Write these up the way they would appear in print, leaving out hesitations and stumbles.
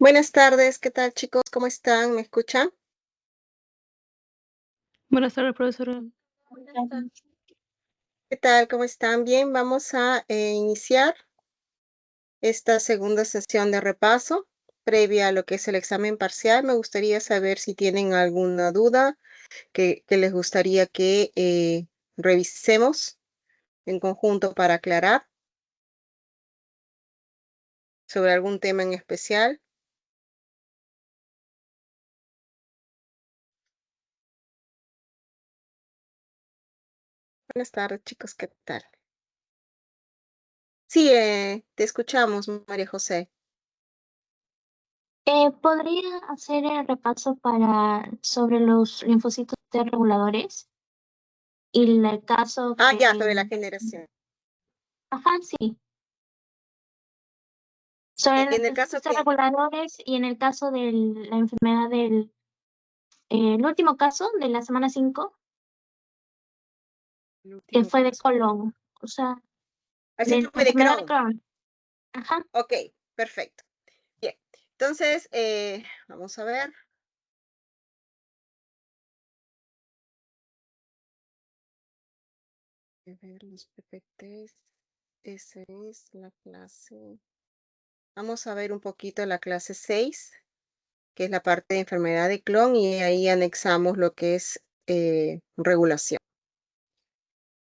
Buenas tardes, ¿qué tal chicos? ¿Cómo están? ¿Me escuchan? Buenas tardes, profesora. Buenas tardes. ¿Qué tal? ¿Cómo están? Bien, vamos a iniciar esta segunda sesión de repaso previa a lo que es el examen parcial. Me gustaría saber si tienen alguna duda que les gustaría que revisemos en conjunto para aclarar sobre algún tema en especial. Buenas tardes, chicos, ¿qué tal? Sí, te escuchamos, María José. ¿Podría hacer el repaso sobre los linfocitos T reguladores y el caso Ah, ya, sobre la que... generación. Ajá, sí. Sobre los En el caso linfocitos T que... reguladores y en el caso de la enfermedad el último caso de la semana 5, El que último fue de caso. colon, o sea, El de la síndrome de enfermedad de Crohn. Crohn. Ajá. Ok, perfecto. Bien, entonces, vamos a ver. Los PPTs. Esa es la clase. Vamos a ver un poquito la clase 6, que es la parte de enfermedad de Crohn, y ahí anexamos lo que es regulación.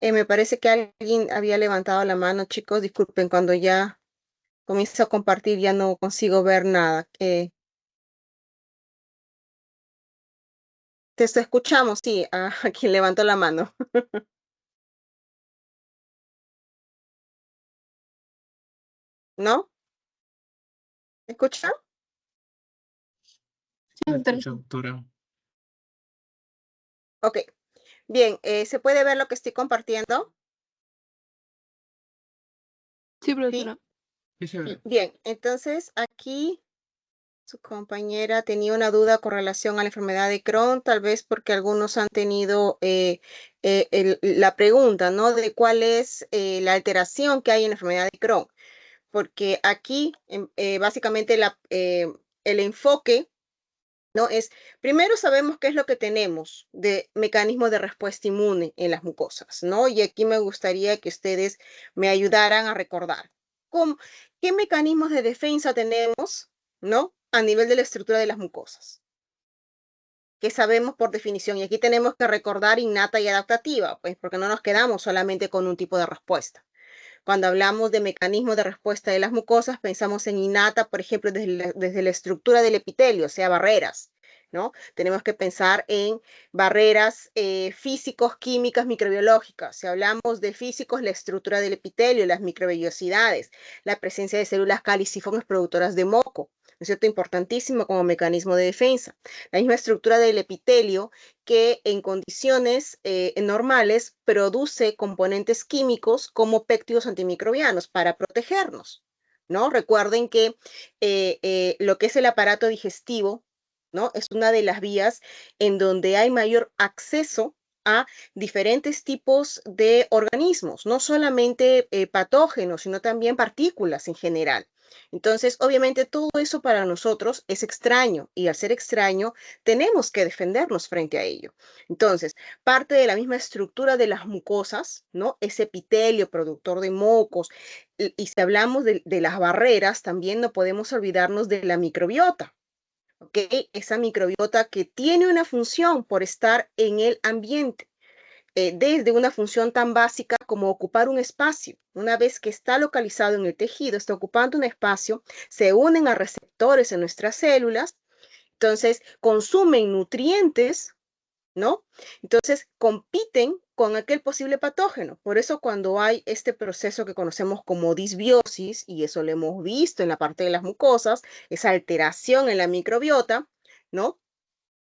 Me parece que alguien había levantado la mano, chicos. Disculpen, cuando ya comienzo a compartir ya no consigo ver nada. Te escuchamos, sí, a quien levantó la mano. ¿No? ¿Me escuchan? Sí, doctora. Ok, bien, ¿se puede ver lo que estoy compartiendo? Sí, ¿Sí? profesora. Sí, se ve. Bien, entonces aquí su compañera tenía una duda con relación a la enfermedad de Crohn, tal vez porque algunos han tenido la pregunta, ¿no? De cuál es la alteración que hay en la enfermedad de Crohn, porque aquí básicamente el enfoque, ¿no? Es, primero sabemos qué es lo que tenemos de mecanismo de respuesta inmune en las mucosas, ¿no? Y aquí me gustaría que ustedes me ayudaran a recordar qué mecanismos de defensa tenemos, ¿no? A nivel de la estructura de las mucosas, que sabemos por definición. Y aquí tenemos que recordar innata y adaptativa, pues porque no nos quedamos solamente con un tipo de respuesta. Cuando hablamos de mecanismos de respuesta de las mucosas, pensamos en innata, por ejemplo, desde la estructura del epitelio, o sea, barreras, ¿no? Tenemos que pensar en barreras físicos, químicas, microbiológicas. Si hablamos de físicos, la estructura del epitelio, las microvellosidades, la presencia de células caliciformes productoras de moco, ¿no es cierto? Importantísimo como mecanismo de defensa. La misma estructura del epitelio que en condiciones normales produce componentes químicos como péptidos antimicrobianos para protegernos, ¿no? Recuerden que lo que es el aparato digestivo, ¿no? Es una de las vías en donde hay mayor acceso a diferentes tipos de organismos, no solamente patógenos, sino también partículas en general. Entonces, obviamente, todo eso para nosotros es extraño y al ser extraño, tenemos que defendernos frente a ello. Entonces, parte de la misma estructura de las mucosas, ¿no? Ese epitelio productor de mocos, y si hablamos de las barreras, también no podemos olvidarnos de la microbiota. ¿Ok? Esa microbiota que tiene una función por estar en el ambiente, desde una función tan básica como ocupar un espacio. Una vez que está localizado en el tejido, está ocupando un espacio, se unen a receptores en nuestras células, entonces consumen nutrientes, ¿no? Entonces compiten con aquel posible patógeno. Por eso cuando hay este proceso que conocemos como disbiosis, y eso lo hemos visto en la parte de las mucosas, esa alteración en la microbiota, ¿no?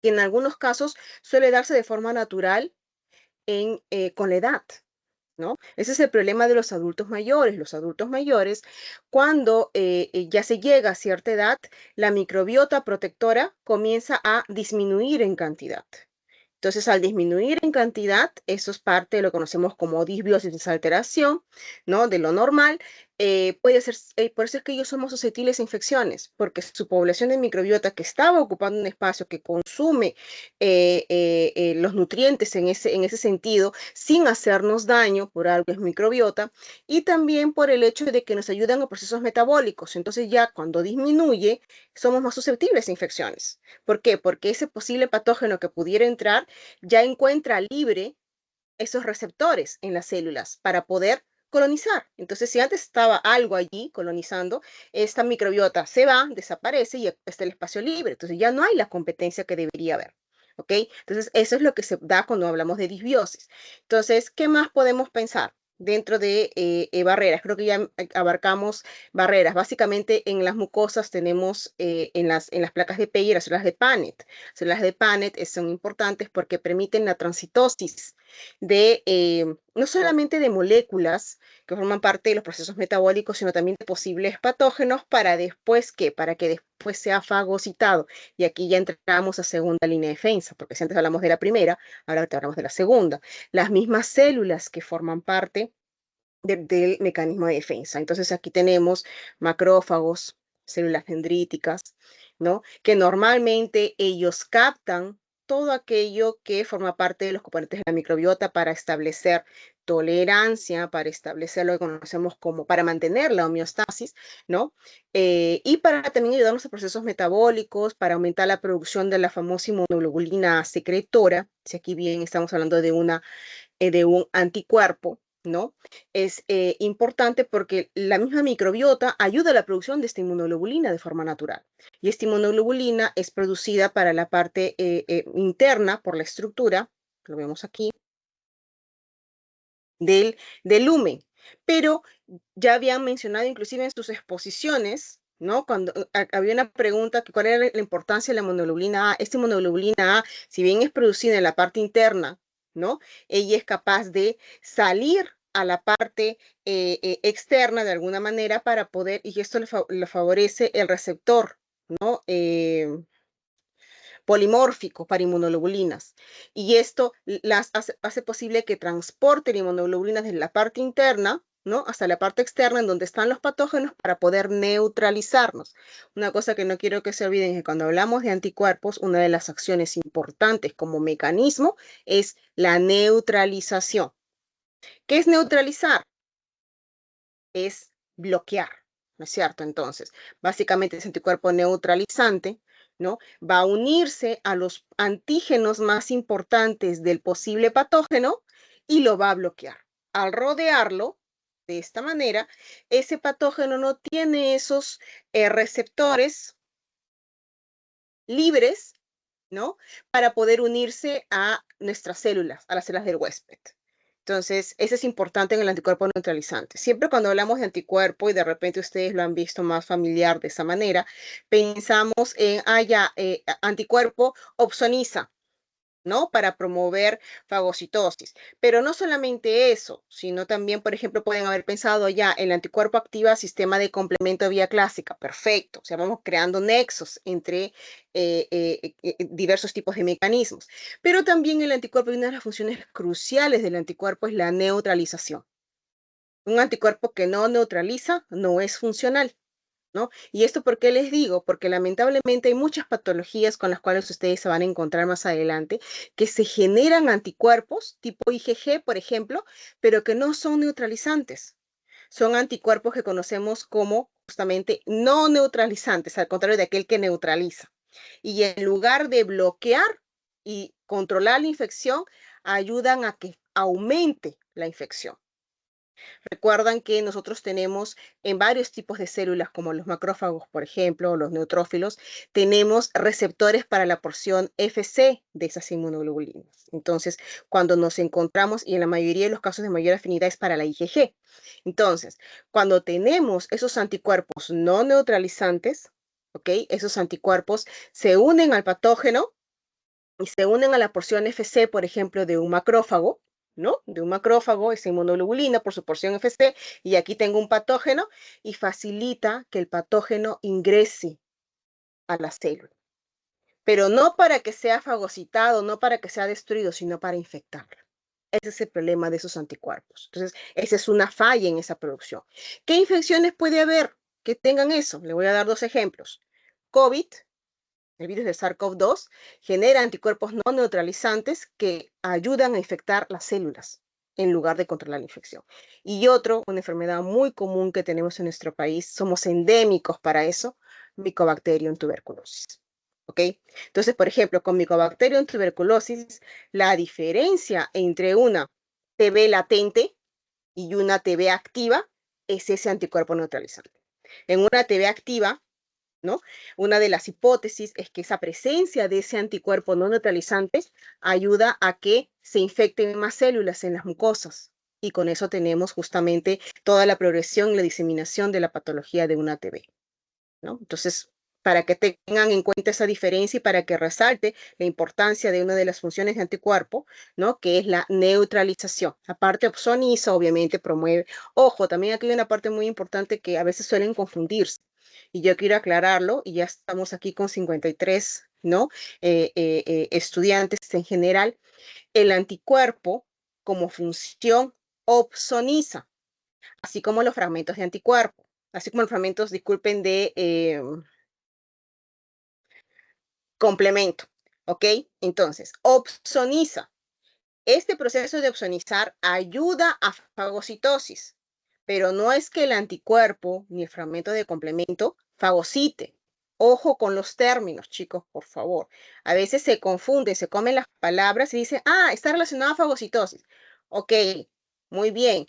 Que en algunos casos suele darse de forma natural con la edad, ¿no? Ese es el problema de los adultos mayores. Los adultos mayores, cuando ya se llega a cierta edad, la microbiota protectora comienza a disminuir en cantidad. Entonces, al disminuir en cantidad, eso es parte de lo que conocemos como disbiosis, esa alteración, ¿no? De lo normal. puede ser, por eso es que ellos somos susceptibles a infecciones, porque su población de microbiota que estaba ocupando un espacio que consume los nutrientes en ese sentido, sin hacernos daño, por algo es microbiota, y también por el hecho de que nos ayudan a procesos metabólicos. Entonces ya cuando disminuye, somos más susceptibles a infecciones. ¿Por qué? Porque ese posible patógeno que pudiera entrar ya encuentra libre esos receptores en las células para poder colonizar. Entonces, si antes estaba algo allí colonizando, esta microbiota se va, desaparece y está el espacio libre. Entonces, ya no hay la competencia que debería haber. ¿Ok? Entonces, eso es lo que se da cuando hablamos de disbiosis. Entonces, ¿qué más podemos pensar? Dentro de barreras, creo que ya abarcamos barreras. Básicamente en las mucosas tenemos en las placas de Peyer las células de Panet. Las células de Panet son importantes porque permiten la transitosis de no solamente de moléculas que forman parte de los procesos metabólicos, sino también de posibles patógenos para después que, para que después sea fagocitado. Y aquí ya entramos a segunda línea de defensa, porque si antes hablamos de la primera, ahora te hablamos de la segunda. Las mismas células que forman parte del mecanismo de defensa. Entonces aquí tenemos macrófagos, células dendríticas, ¿no? Que normalmente ellos captan todo aquello que forma parte de los componentes de la microbiota para establecer tolerancia, para establecer lo que conocemos como, para mantener la homeostasis, ¿no? Y para también ayudarnos a procesos metabólicos, para aumentar la producción de la famosa inmunoglobulina secretora, si aquí bien estamos hablando de de un anticuerpo, ¿no? Es importante porque la misma microbiota ayuda a la producción de esta inmunoglobulina de forma natural. Y esta inmunoglobulina es producida para la parte interna por la estructura, lo vemos aquí, del lumen. Pero ya habían mencionado inclusive en sus exposiciones, ¿no? Cuando había una pregunta que cuál era la importancia de la inmunoglobulina A. Esta inmunoglobulina A, si bien es producida en la parte interna, ¿no? Ella es capaz de salir a la parte externa de alguna manera para poder, y esto le favorece el receptor, ¿no? Polimórfico para inmunoglobulinas. Y esto hace posible que transporten inmunoglobulinas desde la parte interna, ¿no? Hasta la parte externa en donde están los patógenos para poder neutralizarnos. Una cosa que no quiero que se olviden es que cuando hablamos de anticuerpos, una de las acciones importantes como mecanismo es la neutralización. ¿Qué es neutralizar? Es bloquear, ¿no es cierto? Entonces, básicamente ese anticuerpo neutralizante, ¿no? Va a unirse a los antígenos más importantes del posible patógeno y lo va a bloquear. Al rodearlo, de esta manera, ese patógeno no tiene esos receptores libres, ¿no? Para poder unirse a nuestras células, a las células del huésped. Entonces, eso es importante en el anticuerpo neutralizante. Siempre cuando hablamos de anticuerpo, y de repente ustedes lo han visto más familiar de esa manera, pensamos en, anticuerpo opsoniza, ¿no? Para promover fagocitosis. Pero no solamente eso, sino también, por ejemplo, pueden haber pensado ya, el anticuerpo activa sistema de complemento de vía clásica. Perfecto. O sea, vamos creando nexos entre diversos tipos de mecanismos. Pero también el anticuerpo, una de las funciones cruciales del anticuerpo es la neutralización. Un anticuerpo que no neutraliza no es funcional, ¿no? ¿Y esto por qué les digo? Porque lamentablemente hay muchas patologías con las cuales ustedes se van a encontrar más adelante, que se generan anticuerpos tipo IgG, por ejemplo, pero que no son neutralizantes. Son anticuerpos que conocemos como justamente no neutralizantes, al contrario de aquel que neutraliza. Y en lugar de bloquear y controlar la infección, ayudan a que aumente la infección. Recuerdan que nosotros tenemos en varios tipos de células, como los macrófagos, por ejemplo, o los neutrófilos, tenemos receptores para la porción Fc de esas inmunoglobulinas. Entonces, cuando nos encontramos, y en la mayoría de los casos de mayor afinidad es para la IgG. Entonces, cuando tenemos esos anticuerpos no neutralizantes, ¿ok? Esos anticuerpos se unen al patógeno y se unen a la porción Fc, por ejemplo, de un macrófago, ¿no? De un macrófago, esa inmunoglobulina por su porción Fc, y aquí tengo un patógeno, y facilita que el patógeno ingrese a la célula. Pero no para que sea fagocitado, no para que sea destruido, sino para infectarla. Ese es el problema de esos anticuerpos. Entonces, esa es una falla en esa producción. ¿Qué infecciones puede haber que tengan eso? Le voy a dar 2 ejemplos. COVID, el virus de SARS-CoV-2, genera anticuerpos no neutralizantes que ayudan a infectar las células en lugar de controlar la infección. Y una enfermedad muy común que tenemos en nuestro país, somos endémicos para eso, Mycobacterium tuberculosis. ¿Ok? Entonces, por ejemplo, con Mycobacterium tuberculosis, la diferencia entre una TB latente y una TB activa es ese anticuerpo neutralizante. En una TB activa, ¿no? Una de las hipótesis es que esa presencia de ese anticuerpo no neutralizante ayuda a que se infecten más células en las mucosas. Y con eso tenemos justamente toda la progresión y la diseminación de la patología de una TB, ¿no? Entonces, para que tengan en cuenta esa diferencia y para que resalte la importancia de una de las funciones de anticuerpo, ¿no? Que es la neutralización. Aparte, opsoniza, obviamente, promueve. Ojo, también aquí hay una parte muy importante que a veces suelen confundirse. Y yo quiero aclararlo, y ya estamos aquí con 53, ¿no? Estudiantes en general. El anticuerpo, como función, opsoniza, así como los fragmentos de anticuerpo, así como los fragmentos, disculpen, de complemento, ¿ok? Entonces, opsoniza. Este proceso de opsonizar ayuda a fagocitosis, pero no es que el anticuerpo ni el fragmento de complemento fagocite. Ojo con los términos, chicos, por favor. A veces se confunden, se comen las palabras y dicen, está relacionado a fagocitosis. Ok, muy bien.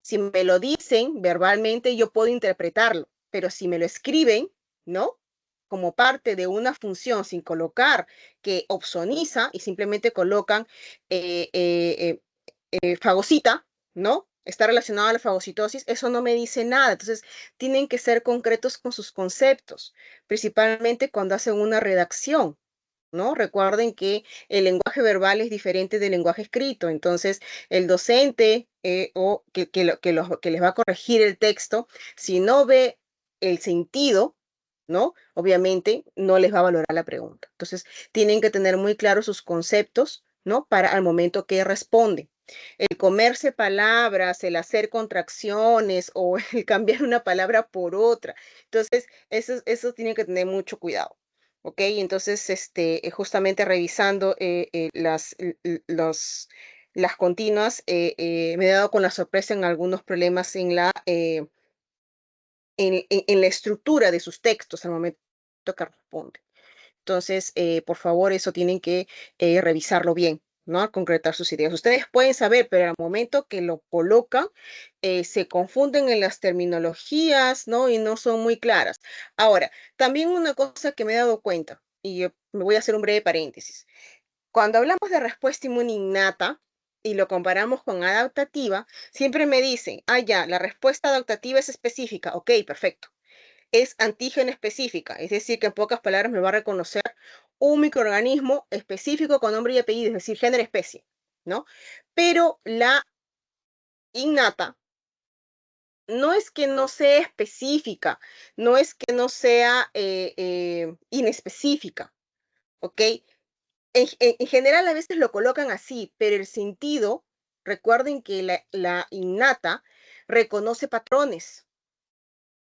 Si me lo dicen verbalmente, yo puedo interpretarlo, pero si me lo escriben, ¿no? Como parte de una función sin colocar que opsoniza y simplemente colocan fagocita, ¿no? Está relacionado a la fagocitosis, eso no me dice nada. Entonces, tienen que ser concretos con sus conceptos, principalmente cuando hacen una redacción, ¿no? Recuerden que el lenguaje verbal es diferente del lenguaje escrito, entonces el docente o que les va a corregir el texto, si no ve el sentido, ¿no? Obviamente no les va a valorar la pregunta. Entonces, tienen que tener muy claros sus conceptos, ¿no? Para al momento que responden. El comerse palabras, el hacer contracciones o el cambiar una palabra por otra. Entonces, eso tienen que tener mucho cuidado. ¿Ok? Entonces, justamente revisando las continuas, me he dado con la sorpresa en algunos problemas en la estructura de sus textos al momento que responden. Entonces, por favor, eso tienen que revisarlo bien, ¿no? Al concretar sus ideas. Ustedes pueden saber, pero al momento que lo colocan, se confunden en las terminologías, ¿no? Y no son muy claras. Ahora, también una cosa que me he dado cuenta, y yo me voy a hacer un breve paréntesis. Cuando hablamos de respuesta inmune innata y lo comparamos con adaptativa, siempre me dicen, ya, la respuesta adaptativa es específica. Ok, perfecto. Es antígeno específica, es decir, que en pocas palabras me va a reconocer un microorganismo específico con nombre y apellido, es decir, género, especie, ¿no? Pero la innata no es que no sea específica, no es que no sea inespecífica, ¿ok? En general a veces lo colocan así, pero el sentido, recuerden que la innata reconoce patrones.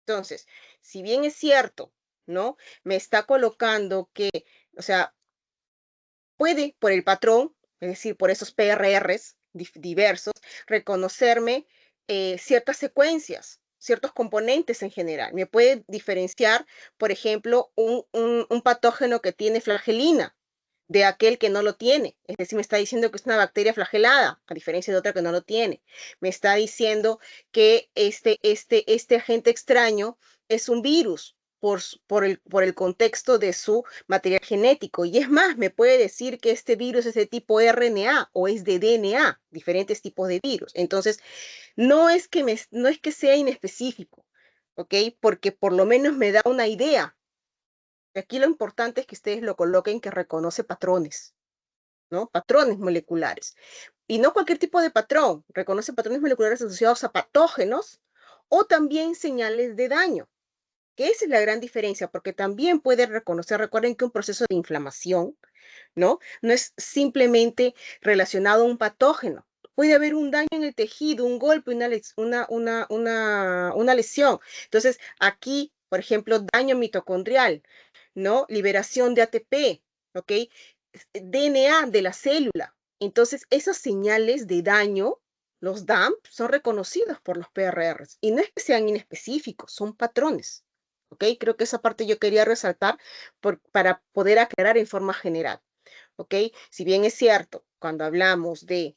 Entonces, si bien es cierto, ¿no? Me está colocando que, o sea, puede por el patrón, es decir, por esos PRRs diversos, reconocerme ciertas secuencias, ciertos componentes en general. Me puede diferenciar, por ejemplo, un patógeno que tiene flagelina de aquel que no lo tiene. Es decir, me está diciendo que es una bacteria flagelada, a diferencia de otra que no lo tiene. Me está diciendo que este agente extraño es un virus por el contexto de su material genético. Y es más, me puede decir que este virus es de tipo RNA o es de DNA, diferentes tipos de virus. Entonces, no es que sea inespecífico, ¿ok? Porque por lo menos me da una idea. Aquí lo importante es que ustedes lo coloquen que reconoce patrones, ¿no? Patrones moleculares. Y no cualquier tipo de patrón, reconoce patrones moleculares asociados a patógenos o también señales de daño, que esa es la gran diferencia, porque también puede reconocer, recuerden que un proceso de inflamación, ¿no? No es simplemente relacionado a un patógeno, puede haber un daño en el tejido, un golpe, una lesión. Entonces, aquí, por ejemplo, daño mitocondrial, ¿no? Liberación de ATP, ¿ok? DNA de la célula. Entonces, esas señales de daño, los DAMP, son reconocidos por los PRRs. Y no es que sean inespecíficos, son patrones. ¿Ok? Creo que esa parte yo quería resaltar para poder aclarar en forma general. ¿Ok? Si bien es cierto, cuando hablamos de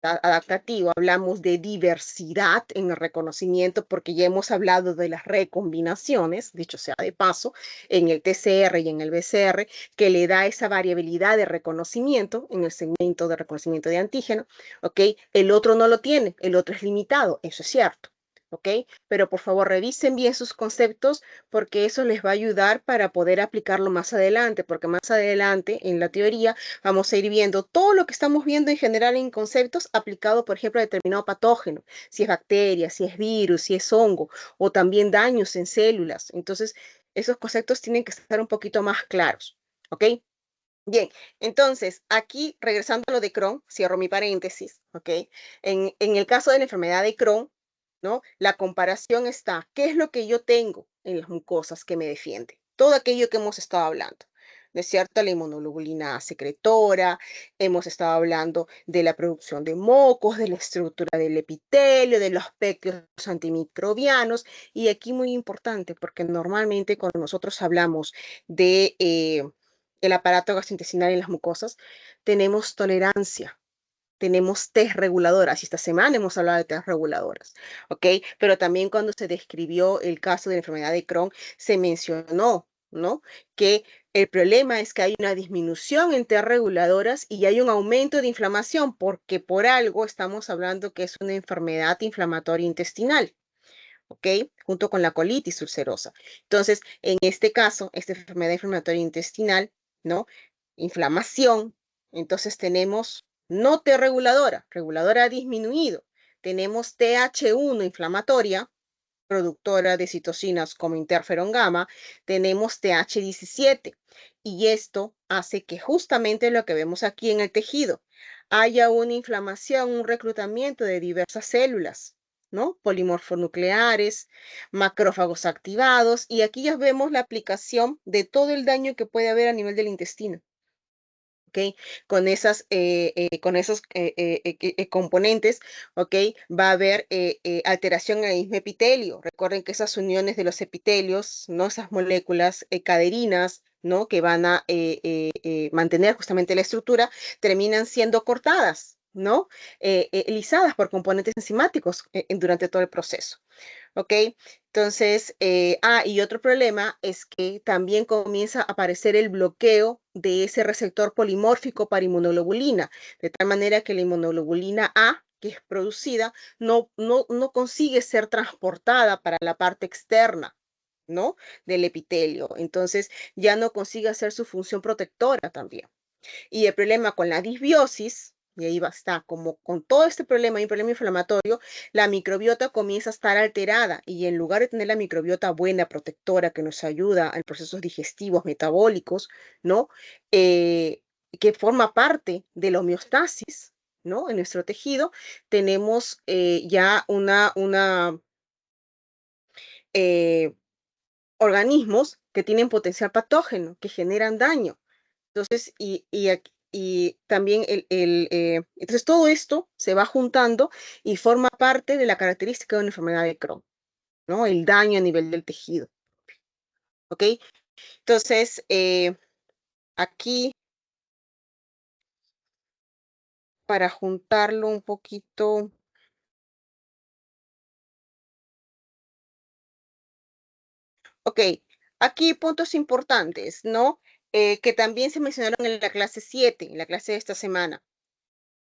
adaptativo, hablamos de diversidad en el reconocimiento, porque ya hemos hablado de las recombinaciones, dicho sea de paso, en el TCR y en el BCR, que le da esa variabilidad de reconocimiento en el segmento de reconocimiento de antígeno, ¿ok? El otro no lo tiene, el otro es limitado, eso es cierto. ¿Ok? Pero por favor revisen bien sus conceptos porque eso les va a ayudar para poder aplicarlo más adelante, porque más adelante en la teoría vamos a ir viendo todo lo que estamos viendo en general en conceptos aplicado, por ejemplo, a determinado patógeno, si es bacteria, si es virus, si es hongo, o también daños en células. Entonces, esos conceptos tienen que estar un poquito más claros, ¿ok? Bien, entonces, aquí, regresando a lo de Crohn, cierro mi paréntesis, ¿ok? En el caso de la enfermedad de Crohn, ¿no? La comparación está, ¿qué es lo que yo tengo en las mucosas que me defiende? Todo aquello que hemos estado hablando, ¿no es cierto? La inmunoglobulina secretora, hemos estado hablando de la producción de mocos, de la estructura del epitelio, de los pectios antimicrobianos, y aquí muy importante, porque normalmente cuando nosotros hablamos de el aparato gastrointestinal en las mucosas, tenemos tolerancia, tenemos test reguladoras, y esta semana hemos hablado de test reguladoras, ¿ok? Pero también cuando se describió el caso de la enfermedad de Crohn, se mencionó, ¿no? Que el problema es que hay una disminución en test reguladoras y hay un aumento de inflamación, porque por algo estamos hablando que es una enfermedad inflamatoria intestinal. ¿Ok? Junto con la colitis ulcerosa. Entonces, en este caso, esta enfermedad inflamatoria intestinal, ¿no? Inflamación, entonces tenemos no T reguladora, reguladora ha disminuido. Tenemos TH1 inflamatoria, productora de citocinas como interferón gamma, tenemos TH17. Y esto hace que justamente lo que vemos aquí en el tejido, haya una inflamación, un reclutamiento de diversas células, ¿no? Polimorfonucleares, macrófagos activados, y aquí ya vemos la aplicación de todo el daño que puede haber a nivel del intestino. ¿Ok? Con esos componentes, ¿ok? Va a haber alteración en el mismo epitelio. Recuerden que esas uniones de los epitelios, ¿no? Esas moléculas caderinas, ¿no? Que van a mantener justamente la estructura, terminan siendo cortadas, ¿no? Lisadas por componentes enzimáticos durante todo el proceso. ¿Ok? Entonces, y otro problema es que también comienza a aparecer el bloqueo de ese receptor polimórfico para inmunoglobulina, de tal manera que la inmunoglobulina A, que es producida, no consigue ser transportada para la parte externa, ¿no? Del epitelio. Entonces, ya no consigue hacer su función protectora también. Y el problema con la disbiosis, y ahí va a estar, como con todo este problema, hay un problema inflamatorio, la microbiota comienza a estar alterada y en lugar de tener la microbiota buena, protectora, que nos ayuda en procesos digestivos, metabólicos, ¿no? Que forma parte de la homeostasis, ¿no? En nuestro tejido, tenemos ya eh, organismos que tienen potencial patógeno, que generan daño. Entonces, y también entonces todo esto se va juntando y forma parte de la característica de una enfermedad de Crohn, ¿no? El daño a nivel del tejido, ¿ok? Entonces, aquí, para juntarlo un poquito, ok, aquí puntos importantes, ¿no? Que también se mencionaron en la clase 7, en la clase de esta semana.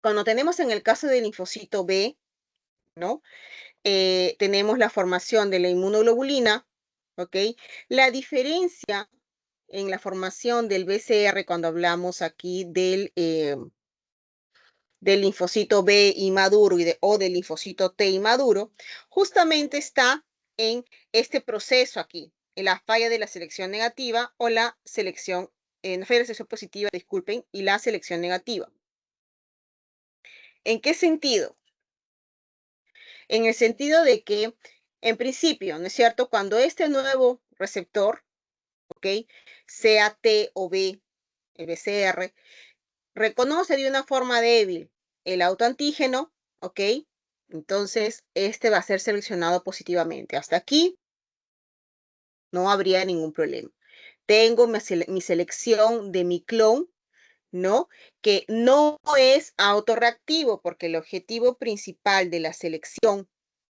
Cuando tenemos en el caso del linfocito B, ¿no? Tenemos la formación de la inmunoglobulina, ¿ok? La diferencia en la formación del BCR cuando hablamos aquí del linfocito B inmaduro o del linfocito T inmaduro, justamente está en este proceso aquí, en la falla de la selección negativa o la falla de la selección positiva, disculpen, y la selección negativa. ¿En qué sentido? En el sentido de que, en principio, ¿no es cierto? Cuando este nuevo receptor, ¿ok? Sea T o B, el BCR, reconoce de una forma débil el autoantígeno, ¿ok? Entonces, este va a ser seleccionado positivamente. Hasta aquí no habría ningún problema. Tengo mi selección de mi clon, ¿no? Que no es autorreactivo, porque el objetivo principal de la selección,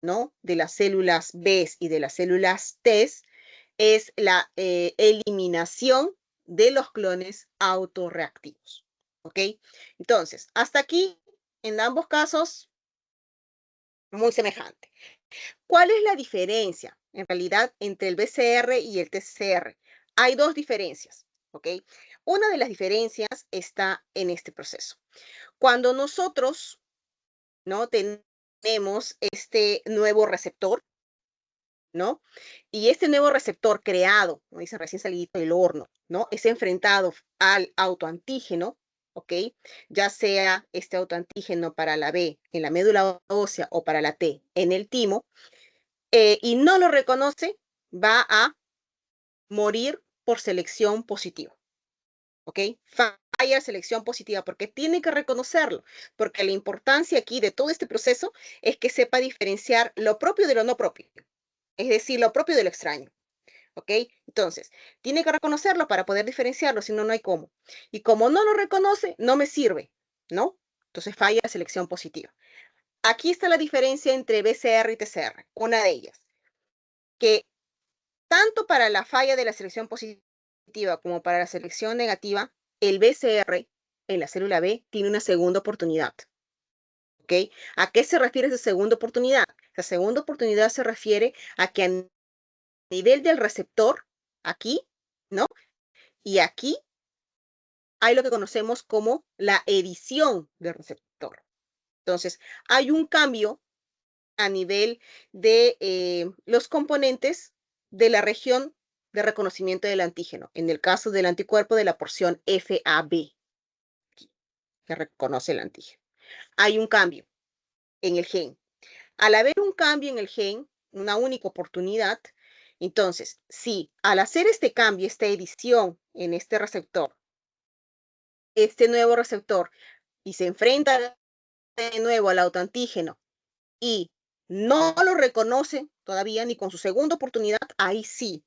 ¿no? De las células B y de las células T es la eliminación de los clones autorreactivos, ¿ok? Entonces, hasta aquí, en ambos casos, muy semejante. ¿Cuál es la diferencia, en realidad, entre el BCR y el TCR? Hay dos diferencias, ¿ok? Una de las diferencias está en este proceso. Cuando nosotros, ¿no? Tenemos este nuevo receptor, ¿no? Y este nuevo receptor creado, como dice recién salido del horno, ¿no? Es enfrentado al autoantígeno, ¿ok? Ya sea este autoantígeno para la B en la médula ósea o para la T en el timo, y no lo reconoce, va a morir por selección positiva, ¿ok? Falla selección positiva porque tiene que reconocerlo, porque la importancia aquí de todo este proceso es que sepa diferenciar lo propio de lo no propio, es decir, lo propio de lo extraño, ¿ok? Entonces, tiene que reconocerlo para poder diferenciarlo, si no, no hay cómo. Y como no lo reconoce, no me sirve, ¿no? Entonces falla la selección positiva. Aquí está la diferencia entre BCR y TCR, una de ellas, que tanto para la falla de la selección positiva como para la selección negativa, el BCR en la célula B tiene una segunda oportunidad. ¿Ok? ¿A qué se refiere esa segunda oportunidad? La segunda oportunidad se refiere a que a nivel del receptor, aquí, ¿no? Y aquí hay lo que conocemos como la edición del receptor. Entonces, hay un cambio a nivel de los componentes de la región de reconocimiento del antígeno, en el caso del anticuerpo de la porción FAB, que reconoce el antígeno. Hay un cambio en el gen. Al haber un cambio en el gen, una única oportunidad, entonces, si al hacer este cambio, esta edición en este receptor, este nuevo receptor, y se enfrenta de nuevo al autoantígeno y no lo reconoce todavía ni con su segunda oportunidad, ahí sí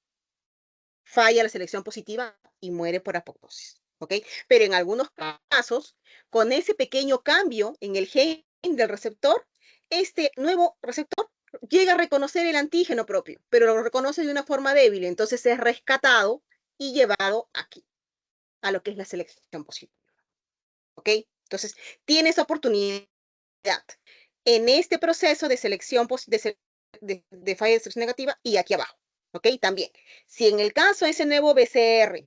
falla la selección positiva y muere por apoptosis, ¿ok? Pero en algunos casos, con ese pequeño cambio en el gen del receptor, este nuevo receptor llega a reconocer el antígeno propio, pero lo reconoce de una forma débil, entonces es rescatado y llevado aquí, a lo que es la selección positiva, ¿ok? Entonces, tiene esa oportunidad. En este proceso de selección de falla de selección negativa y aquí abajo, ¿ok? También, si en el caso ese nuevo BCR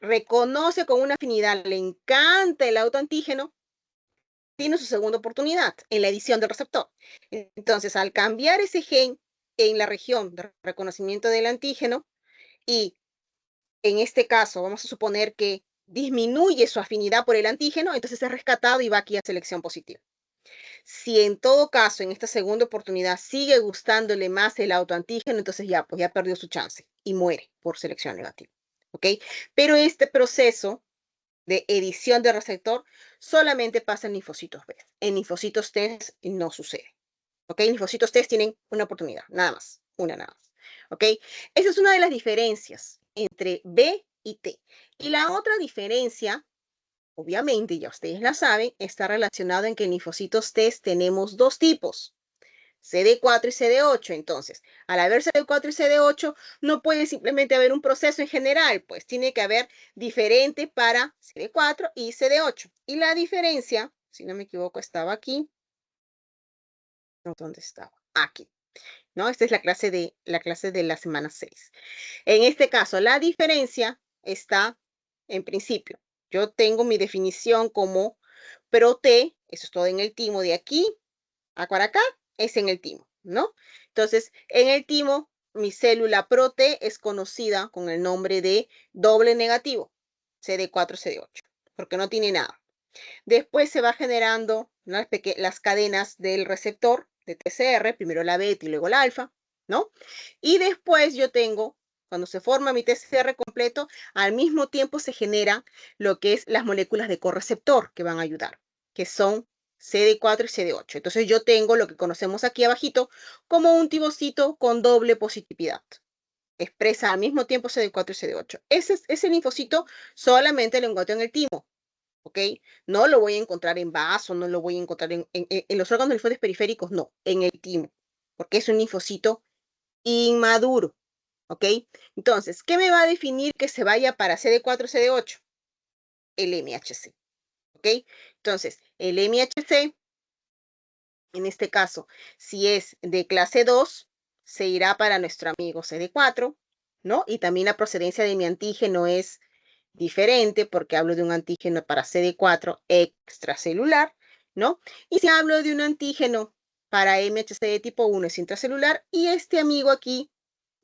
reconoce con una afinidad, le encanta el autoantígeno, tiene su segunda oportunidad en la edición del receptor. Entonces, al cambiar ese gen en la región de reconocimiento del antígeno y en este caso vamos a suponer que disminuye su afinidad por el antígeno, entonces es rescatado y va aquí a selección positiva. Si en todo caso, en esta segunda oportunidad, sigue gustándole más el autoantígeno, entonces ya, pues ya perdió su chance y muere por selección negativa. ¿Ok? Pero este proceso de edición de receptor solamente pasa en linfocitos B. En linfocitos T no sucede. ¿Ok? Linfocitos T tienen una oportunidad, nada más, una nada más. ¿Ok? Esa es una de las diferencias entre B y T. Y la otra diferencia, obviamente, ya ustedes la saben, está relacionado en que en linfocitos T tenemos dos tipos, CD4 y CD8. Entonces, al haber CD4 y CD8, no puede simplemente haber un proceso en general, pues tiene que haber diferente para CD4 y CD8. Y la diferencia, si no me equivoco, estaba aquí. No, ¿dónde estaba? Aquí. ¿No? Esta es la clase de la semana 6. En este caso, la diferencia está en principio. Yo tengo mi definición como PRO-T, eso es todo en el timo de aquí a para acá, es en el timo, ¿no? Entonces, en el timo, mi célula PRO-T es conocida con el nombre de doble negativo, CD4, CD8, porque no tiene nada. Después se va generando, ¿no?, las cadenas del receptor de TCR, primero la beta y luego la alfa, ¿no? Y después yo tengo, cuando se forma mi TCR completo, al mismo tiempo se generan lo que es las moléculas de correceptor que van a ayudar, que son CD4 y CD8. Entonces yo tengo lo que conocemos aquí abajito como un tibocito con doble positividad. Expresa al mismo tiempo CD4 y CD8. Ese linfocito solamente lo encuentro en el timo, ¿ok? No lo voy a encontrar en vaso, no lo voy a encontrar en los órganos linfáticos periféricos, no, en el timo, porque es un linfocito inmaduro, ¿ok? Entonces, ¿qué me va a definir que se vaya para CD4, CD8? El MHC, ¿ok? Entonces, el MHC, en este caso, si es de clase 2, se irá para nuestro amigo CD4, ¿no? Y también la procedencia de mi antígeno es diferente porque hablo de un antígeno para CD4 extracelular, ¿no? Y si hablo de un antígeno para MHC de tipo 1 es intracelular y este amigo aquí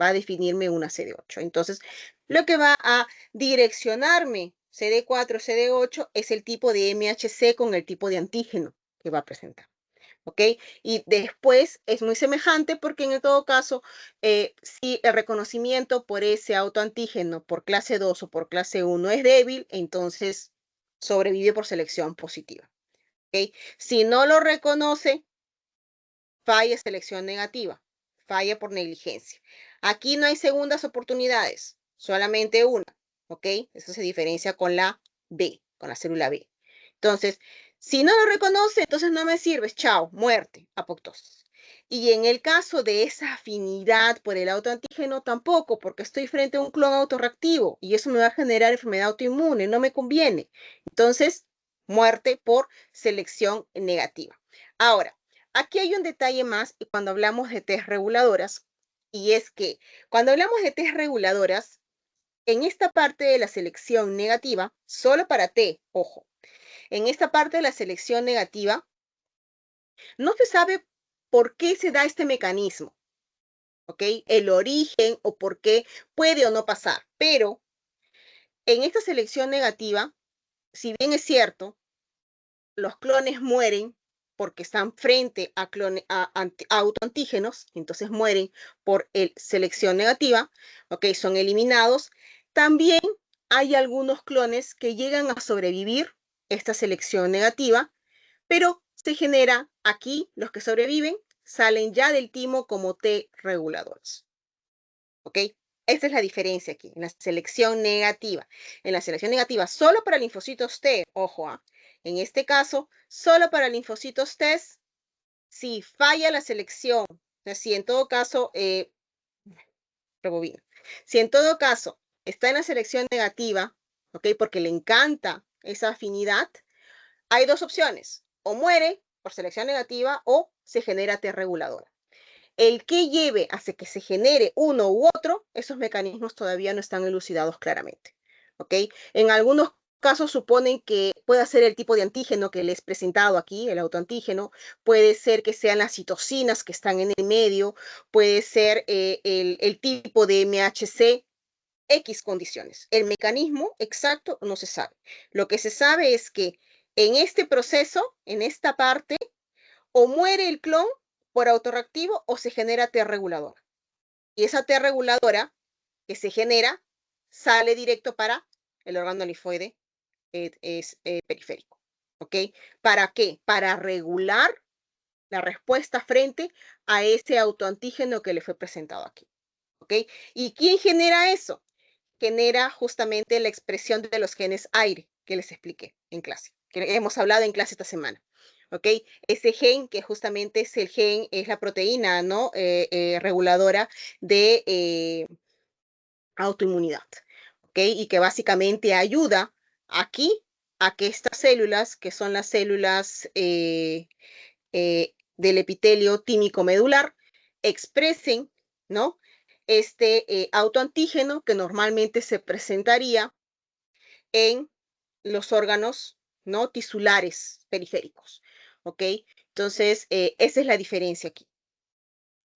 va a definirme una CD8. Entonces, lo que va a direccionarme CD4, CD8 es el tipo de MHC con el tipo de antígeno que va a presentar. ¿Ok? Y después es muy semejante porque en todo caso, si el reconocimiento por ese autoantígeno por clase 2 o por clase 1 es débil, entonces sobrevive por selección positiva. ¿Ok? Si no lo reconoce, falla selección negativa, falla por negligencia. Aquí no hay segundas oportunidades, solamente una. ¿Ok? Eso se diferencia con la B, con la célula B. Entonces, si no lo reconoce, entonces no me sirves. Chao, muerte, apoptosis. Y en el caso de esa afinidad por el autoantígeno, tampoco, porque estoy frente a un clon autorreactivo y eso me va a generar enfermedad autoinmune, no me conviene. Entonces, muerte por selección negativa. Ahora, aquí hay un detalle más cuando hablamos de test reguladoras, y es que cuando hablamos de test reguladoras, en esta parte de la selección negativa, solo para T, ojo, en esta parte de la selección negativa, no se sabe por qué se da este mecanismo, ¿ok? El origen o por qué puede o no pasar, pero en esta selección negativa, si bien es cierto, los clones mueren porque están frente a, a autoantígenos, entonces mueren por selección negativa, ¿ok? Son eliminados. También hay algunos clones que llegan a sobrevivir esta selección negativa, pero se genera aquí, los que sobreviven salen ya del timo como T reguladores. ¿Ok? Esa es la diferencia aquí, en la selección negativa. En la selección negativa, solo para linfocitos T, ojo, en este caso, solo para linfocitos T, si falla la selección, o sea, si en todo caso, rebobino, si en todo caso está en la selección negativa, ¿ok? Porque le encanta esa afinidad, hay dos opciones, o muere por selección negativa o se genera T reguladora. El que lleve hacia que se genere uno u otro, esos mecanismos todavía no están elucidados claramente. ¿Ok? En algunos casos suponen que puede ser el tipo de antígeno que les he presentado aquí, el autoantígeno, puede ser que sean las citocinas que están en el medio, puede ser el tipo de MHC, X condiciones. El mecanismo exacto no se sabe. Lo que se sabe es que en este proceso, en esta parte, o muere el clon por autorreactivo o se genera T reguladora. Y esa T reguladora que se genera sale directo para el órgano linfoide periférico. ¿Ok? ¿Para qué? Para regular la respuesta frente a ese autoantígeno que le fue presentado aquí. ¿Ok? ¿Y quién genera eso? Genera justamente la expresión de los genes aire que les expliqué en clase, que hemos hablado en clase esta semana. ¿Ok? Ese gen que justamente es el gen, es la proteína, ¿no? Reguladora de autoinmunidad. ¿Ok? Y que básicamente ayuda aquí a que estas células, que son las células del epitelio tímico medular, expresen, ¿no? Este autoantígeno que normalmente se presentaría en los órganos, ¿no? Tisulares periféricos, ¿ok? Entonces, esa es la diferencia aquí.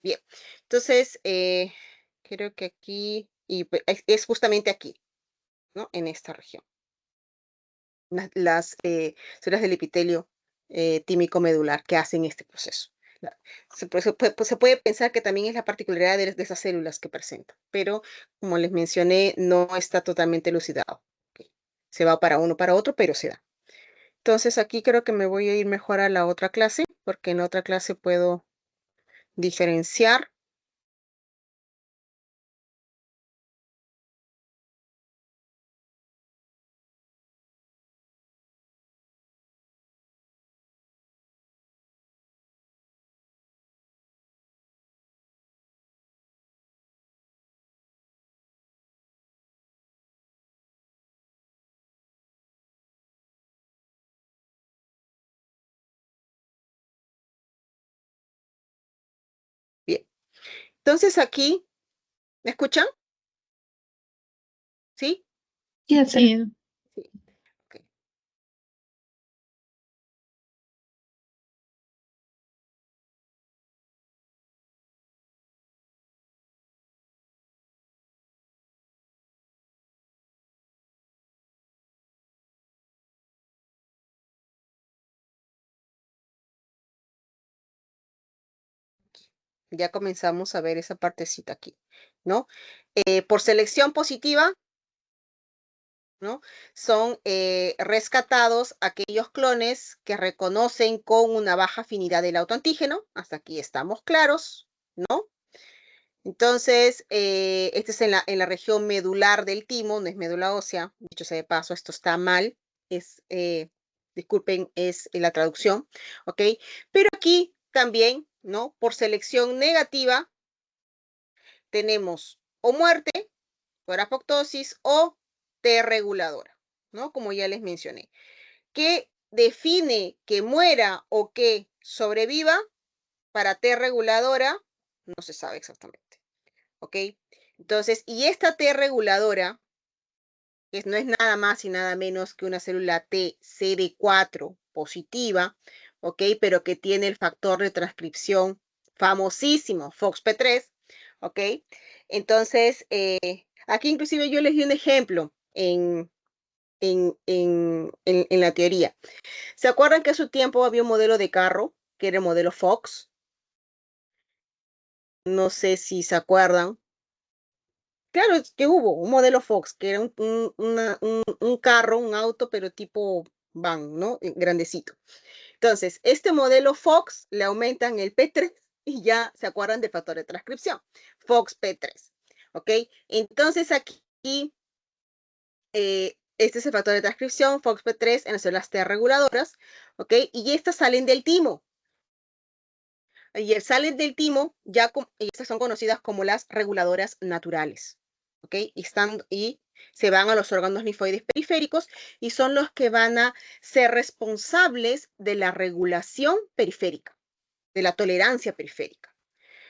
Bien, entonces, creo que aquí, y es justamente aquí, ¿no? En esta región. las células del epitelio tímico medular que hacen este proceso. Se puede pensar que también es la particularidad de esas células que presentan, pero como les mencioné, no está totalmente elucidado. Okay. Se va para uno, para otro, pero se da. Entonces aquí creo que me voy a ir mejor a la otra clase, porque en la otra clase puedo diferenciar. Bien. Entonces aquí, ¿me escuchan? ¿Sí? Sí. Sí. Ok. Ya comenzamos a ver esa partecita aquí, ¿no? Por selección positiva, ¿no? Son rescatados aquellos clones que reconocen con una baja afinidad del autoantígeno. Hasta aquí estamos claros, ¿no? Entonces, este es en la región medular del timo, no es médula ósea. Dicho sea de paso, esto está mal. Disculpen, es la traducción, ¿ok? Pero aquí también, ¿no? Por selección negativa, tenemos o muerte por apoptosis o T reguladora, ¿no? Como ya les mencioné. ¿Qué define que muera o que sobreviva? Para T reguladora no se sabe exactamente, ¿ok? Entonces, y esta T reguladora, que no es nada más y nada menos que una célula T CD4 positiva, ¿ok? Pero que tiene el factor de transcripción famosísimo, FOXP3, ¿ok? Entonces, aquí inclusive yo les di un ejemplo en la teoría. ¿Se acuerdan que a su tiempo había un modelo de carro, que era el modelo Fox? No sé si se acuerdan. Claro, es que hubo un modelo Fox, que era un carro, un auto, pero tipo van, ¿no? Grandecito. Entonces, este modelo Fox le aumentan el P3 y ya se acuerdan del factor de transcripción, Fox P3, ¿ok? Entonces aquí, este es el factor de transcripción, Fox P3 en las células T reguladoras, ¿ok? Y estas salen del timo. Y salen del timo, y estas son conocidas como las reguladoras naturales, ¿ok? Y se van a los órganos linfoides periféricos y son los que van a ser responsables de la regulación periférica, de la tolerancia periférica.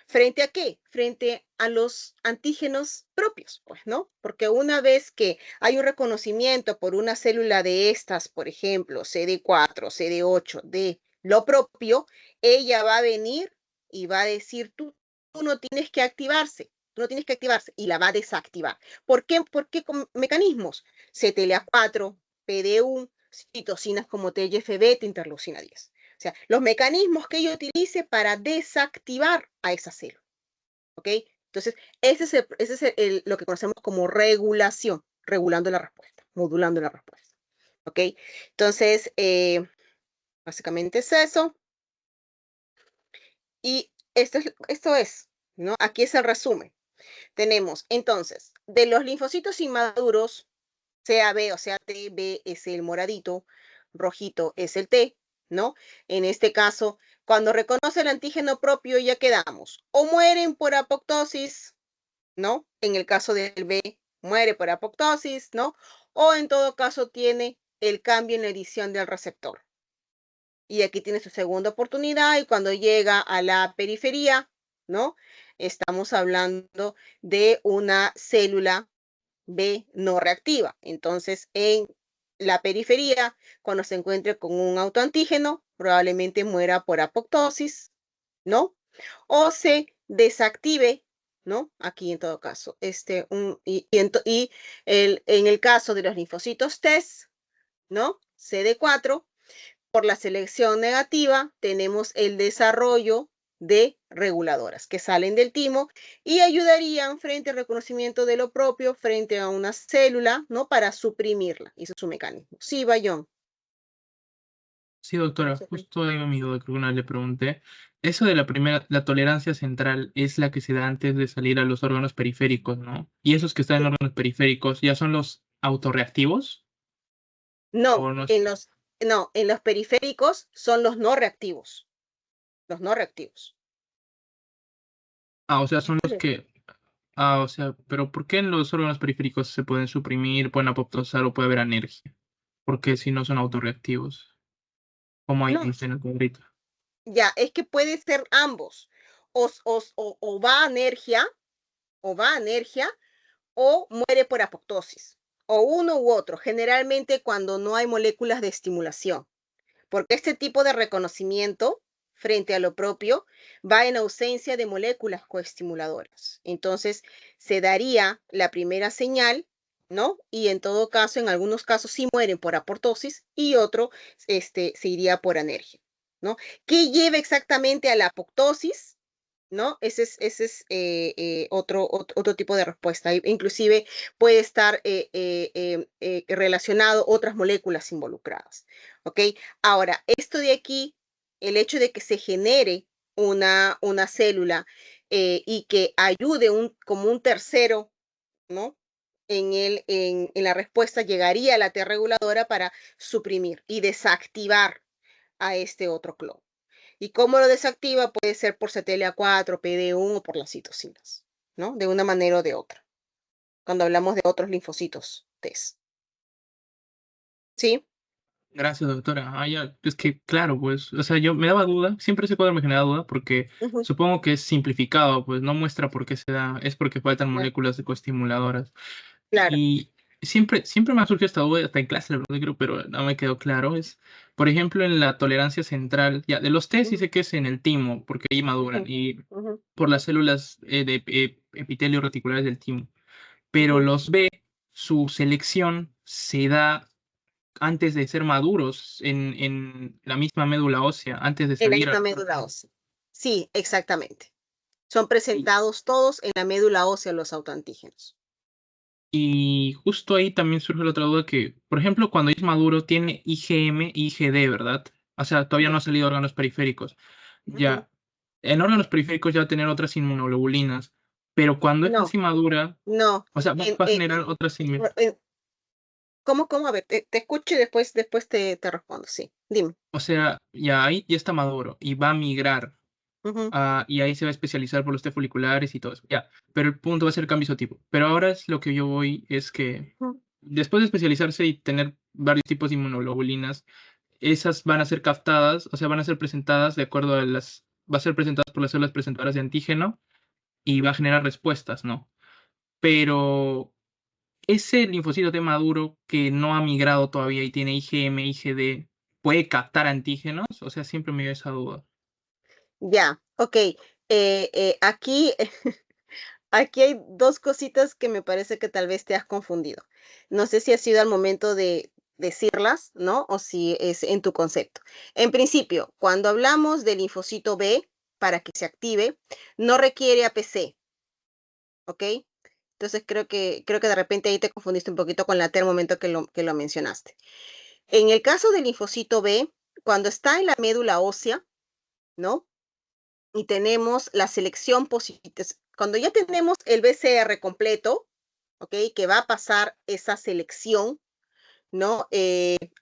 ¿Frente a qué? Frente a los antígenos propios, pues, ¿no? Porque una vez que hay un reconocimiento por una célula de estas, por ejemplo, CD4, CD8, de lo propio, ella va a venir y va a decir, tú no tienes que activarse, tú no tienes que activarse, y la va a desactivar. ¿Por qué? ¿Por qué con mecanismos? CTLA4, PD1, citocinas como TGF-beta, interleucina 10. O sea, los mecanismos que ella utilice para desactivar a esa célula. ¿Ok? Entonces, ese es lo que conocemos como regulación, regulando la respuesta, modulando la respuesta. ¿Ok? Entonces, básicamente es eso. Y esto es, ¿no? Aquí es el resumen. Tenemos, entonces, de los linfocitos inmaduros, sea B o sea T, B es el moradito, rojito es el T, ¿no? En este caso, cuando reconoce el antígeno propio, ya quedamos. O mueren por apoptosis, ¿no? En el caso del B, muere por apoptosis, ¿no? O en todo caso tiene el cambio en la edición del receptor. Y aquí tiene su segunda oportunidad y cuando llega a la periferia, ¿no? Estamos hablando de una célula B no reactiva. Entonces, en la periferia, cuando se encuentre con un autoantígeno, probablemente muera por apoptosis, ¿no? O se desactive, ¿no? Aquí en todo caso, en el caso de los linfocitos T, ¿no? CD4, por la selección negativa tenemos el desarrollo de reguladoras que salen del timo y ayudarían frente al reconocimiento de lo propio frente a una célula, ¿no? Para suprimirla. Ese es su mecanismo. Sí, Bayón. Sí, doctora, justo ahí va mi duda, creo que una vez le pregunté. Eso de la primera, la tolerancia central es la que se da antes de salir a los órganos periféricos, ¿no? ¿Y esos que están en órganos periféricos ya son los autorreactivos? No, ¿O no? no, en los periféricos son los no reactivos. Los no reactivos. Ah, o sea, son los que... Ah, o sea, pero ¿por qué en los órganos periféricos se pueden suprimir, pueden apoptosar o puede haber anergia? Porque si no son autorreactivos, como ahí No, dice en el cuadrito. ya, es que puede ser ambos. O va a anergia, o muere por apoptosis, o uno u otro, generalmente cuando no hay moléculas de estimulación, porque este tipo de reconocimiento frente a lo propio va en ausencia de moléculas coestimuladoras. Entonces, se daría la primera señal, ¿no? Y en todo caso, en algunos casos sí mueren por apoptosis y otro se iría por anergia, ¿no? ¿Qué lleva exactamente a la apoptosis? ¿No? Ese es otro tipo de respuesta. Inclusive puede estar relacionado otras moléculas involucradas. ¿Ok? Ahora, esto de aquí, el hecho de que se genere una célula y que ayude como un tercero, ¿no? En la respuesta llegaría a la T reguladora para suprimir y desactivar a este otro clon. ¿Y cómo lo desactiva? Puede ser por CTLA4, PD1 o por las citocinas, ¿no? De una manera o de otra, cuando hablamos de otros linfocitos T. ¿Sí? Gracias, doctora. Ah, ya, es que, claro, pues, o sea, yo me daba duda, siempre ese cuadro me genera duda porque Ujú, supongo que es simplificado, pues no muestra por qué se da, es porque faltan claro, moléculas de coestimuladoras. claro. Y siempre me ha surgido esta duda, hasta en clase, la verdad, creo, pero no me quedó claro. Es, por ejemplo, en la tolerancia central, ya, de los T sí Ujú, sé que es en el timo, porque ahí maduran, ujú, y ujú, por las células de epitelio reticulares del timo. Pero ujú. los B, su selección se da antes de ser maduros en la misma médula ósea, antes de En la salir a... misma médula ósea. Sí, exactamente. Son Y, presentados todos en la médula ósea los autoantígenos. y justo ahí también surge la otra duda que, por ejemplo, cuando es maduro tiene IgM y IgD, ¿verdad? O sea, todavía no Ya. ha salido a órganos periféricos. Ujú. Ya, en órganos periféricos ya va a tener otras inmunoglobulinas, pero cuando es No, así madura, no. o sea, En, va a en- generar otras en- ¿Cómo? A ver, te escucho y después te respondo. Sí, dime. o sea, ya ahí ya está maduro y va a migrar. Ujú, Y ahí se va a especializar por los T foliculares y todo eso. Ya, pero el punto va a ser cambio isotipo. Pero ahora es lo que yo voy, es que ujú. después de especializarse y tener varios tipos de inmunoglobulinas, esas van a ser captadas, o sea, van a ser presentadas de acuerdo a las, va a ser presentadas por las células presentadoras de antígeno y va a generar respuestas, ¿no? Pero ese linfocito T maduro que no ha migrado todavía y tiene IgM, IgD, ¿puede captar antígenos? O sea, siempre me dio esa duda. Ya, ok. Aquí, aquí hay dos cositas que me parece que tal vez te has confundido. No sé si ha sido al momento de decirlas, ¿no? O si es en tu concepto. En principio, cuando hablamos del linfocito B, para que se active, no requiere APC, ¿ok? Entonces creo que de repente ahí te confundiste un poquito con la T al momento que lo mencionaste. En el caso del linfocito B, cuando está en la médula ósea, ¿no? Y tenemos la selección positiva. Cuando ya tenemos el BCR completo, ¿ok? Que va a pasar esa selección, ¿no?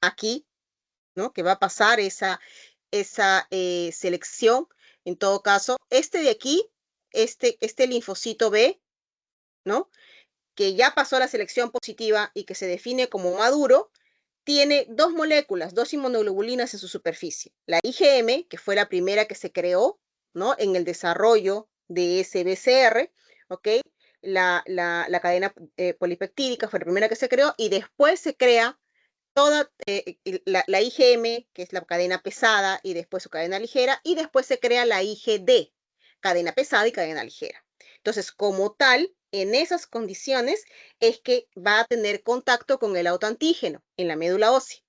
Aquí, ¿no? Que va a pasar esa selección. En todo caso, este de aquí, este linfocito B, ¿no? Que ya pasó la selección positiva y que se define como maduro, tiene dos moléculas, dos inmunoglobulinas en su superficie. La IgM, que fue la primera que se creó, ¿no? En el desarrollo de ese BCR, ¿ok? La cadena polipeptídica fue la primera que se creó y después se crea toda la IgM, que es la cadena pesada, y después su cadena ligera, y después se crea la IgD, cadena pesada y cadena ligera. Entonces, como tal, en esas condiciones es que va a tener contacto con el autoantígeno en la médula ósea.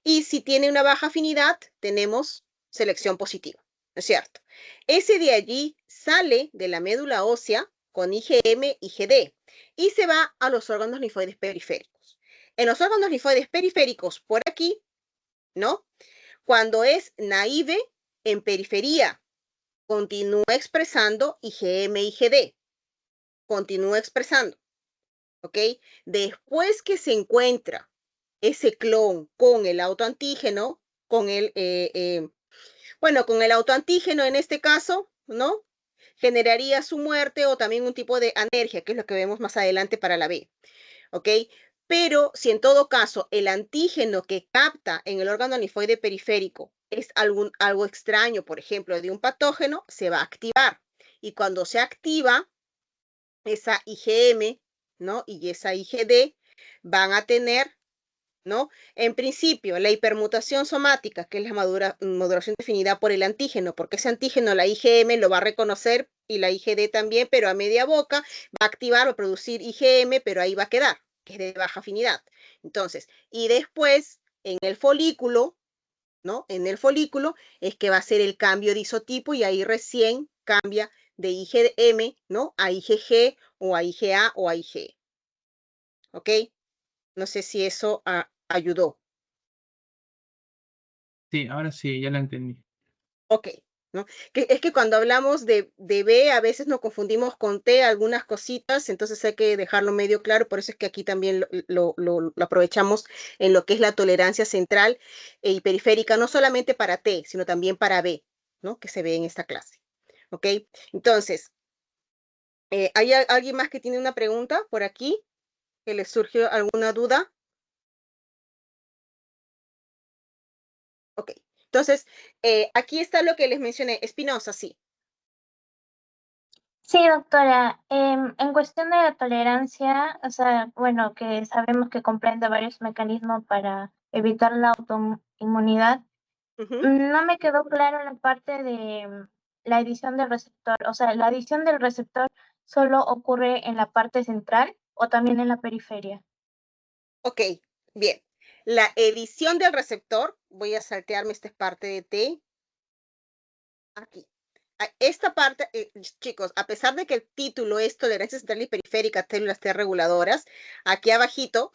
Y si tiene una baja afinidad, tenemos selección positiva, ¿no es cierto? Ese de allí sale de la médula ósea con IgM, IgD y se va a los órganos linfoides periféricos. En los órganos linfoides periféricos, por aquí, ¿no? Cuando es naive, en periferia, continúa expresando IgM, IgD. Continúa expresando, ¿ok? Después que se encuentra ese clon con el autoantígeno, con con el autoantígeno en este caso, ¿no? Generaría su muerte o también un tipo de anergia, que es lo que vemos más adelante para la B, ¿ok? Pero si en todo caso el antígeno que capta en el órgano linfoide periférico es algo extraño, por ejemplo, de un patógeno, se va a activar. Y cuando se activa, esa IgM, ¿no? Y esa IgD van a tener, ¿no? En principio, la hipermutación somática, que es la maduración definida por el antígeno, porque ese antígeno, la IgM, lo va a reconocer y la IgD también, pero a media boca va a activar o producir IgM, pero ahí va a quedar, que es de baja afinidad. Entonces, y después, en el folículo, ¿no? En el folículo es que va a ser el cambio de isotipo y ahí recién cambia de IgM, ¿no? A IgG o a IgA o a IgE. ¿Ok? No sé si eso ayudó. Sí, ahora sí, ya la entendí. Ok, ¿no? Es que cuando hablamos de B a veces nos confundimos con T algunas cositas, entonces hay que dejarlo medio claro, por eso es que aquí también lo aprovechamos en lo que es la tolerancia central y periférica, no solamente para T, sino también para B, ¿no? Que se ve en esta clase. ¿Ok? Entonces, ¿hay alguien más que tiene una pregunta por aquí? ¿Que le surgió alguna duda? Ok, entonces, aquí está lo que les mencioné. Espinosa, sí. Sí, doctora, en cuestión de la tolerancia, o sea, bueno, que sabemos que comprende varios mecanismos para evitar la autoinmunidad, Ujú. no me quedó claro la parte de la edición del receptor. O sea, ¿la edición del receptor solo ocurre en la parte central o también en la periferia? Ok, bien. La edición del receptor, voy a saltearme esta parte de T, aquí. Esta parte, chicos, a pesar de que el título es Tolerancia Central y Periférica, células T reguladoras, aquí abajito,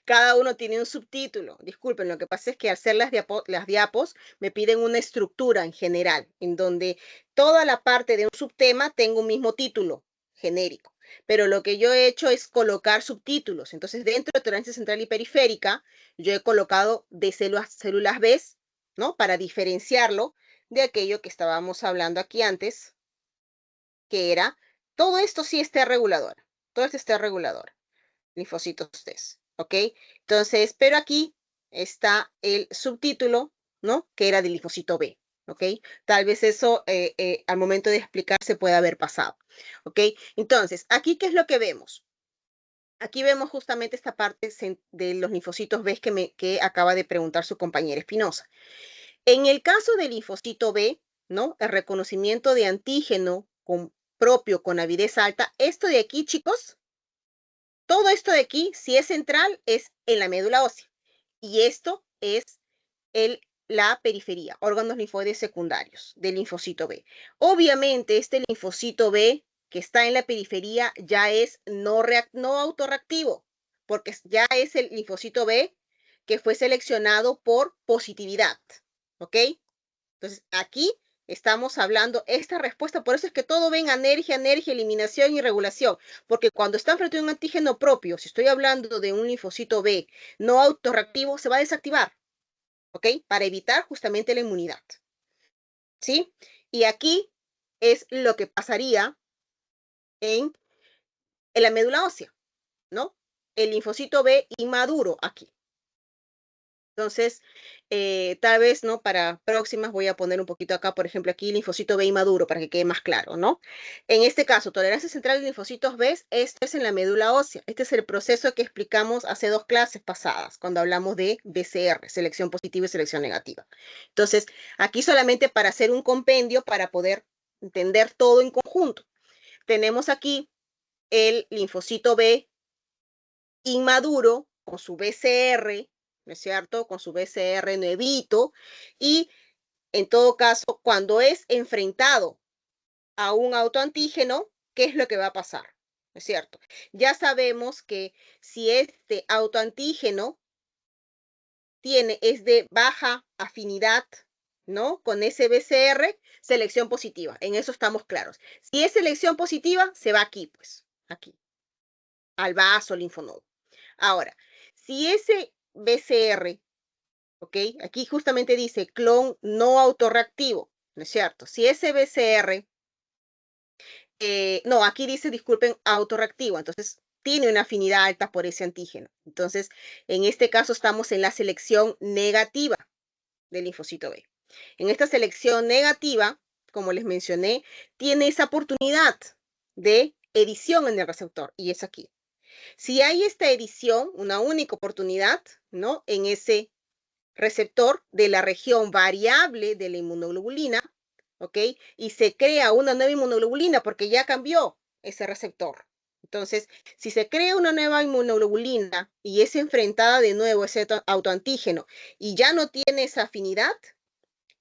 cada uno tiene un subtítulo. Disculpen, lo que pasa es que al hacer las diapos me piden una estructura en general, en donde toda la parte de un subtema tenga un mismo título genérico. Pero lo que yo he hecho es colocar subtítulos. Entonces, dentro de tolerancia central y periférica, yo he colocado de células B, ¿no? Para diferenciarlo de aquello que estábamos hablando aquí antes, que era, todo esto sí está regulador. Todo esto está regulador. Linfocitos T, ¿ok? Entonces, pero aquí está el subtítulo, ¿no? Que era del linfocito B, ¿ok? Tal vez eso al momento de explicar se puede haber pasado, ¿ok? Entonces, aquí, ¿qué es lo que vemos? Aquí vemos justamente esta parte de los linfocitos B que acaba de preguntar su compañera Espinosa. En el caso del linfocito B, ¿no? El reconocimiento de antígeno propio con avidez alta, esto de aquí, chicos, todo esto de aquí, si es central, es en la médula ósea. Y esto es la periferia, órganos linfoides secundarios del linfocito B. Obviamente, este linfocito B que está en la periferia ya es no autorreactivo, porque ya es el linfocito B que fue seleccionado por positividad. ¿Ok? Entonces, aquí estamos hablando esta respuesta, por eso es que todo ven anergia, eliminación y regulación, porque cuando están frente a un antígeno propio, si estoy hablando de un linfocito B no autorreactivo, se va a desactivar, ¿ok? Para evitar justamente la inmunidad, ¿sí? Y aquí es lo que pasaría en la médula ósea, ¿no? El linfocito B inmaduro aquí. Entonces, tal vez, ¿no? Para próximas voy a poner un poquito acá, por ejemplo, aquí linfocito B inmaduro para que quede más claro, ¿no? En este caso, tolerancia central de linfocitos B, esto es en la médula ósea. Este es el proceso que explicamos hace 2 clases pasadas, cuando hablamos de BCR, selección positiva y selección negativa. Entonces, aquí solamente para hacer un compendio, para poder entender todo en conjunto. Tenemos aquí el linfocito B inmaduro con su BCR, ¿no es cierto? Con su BCR nuevito, y en todo caso, cuando es enfrentado a un autoantígeno, ¿qué es lo que va a pasar? ¿No es cierto? Ya sabemos que si este autoantígeno es de baja afinidad, ¿no? Con ese BCR, selección positiva. En eso estamos claros. Si es selección positiva, se va aquí, pues, aquí, al vaso linfonodo. Ahora, si ese BCR, ¿ok? Aquí justamente dice clon no autorreactivo, ¿no es cierto? Si ese BCR, no, aquí dice, disculpen, autorreactivo, entonces tiene una afinidad alta por ese antígeno. Entonces, en este caso estamos en la selección negativa del linfocito B. En esta selección negativa, como les mencioné, tiene esa oportunidad de edición en el receptor, y es aquí. Si hay esta edición, una única oportunidad, ¿no? En ese receptor de la región variable de la inmunoglobulina, ¿ok? Y se crea una nueva inmunoglobulina porque ya cambió ese receptor. Entonces, si se crea una nueva inmunoglobulina y es enfrentada de nuevo a ese autoantígeno y ya no tiene esa afinidad,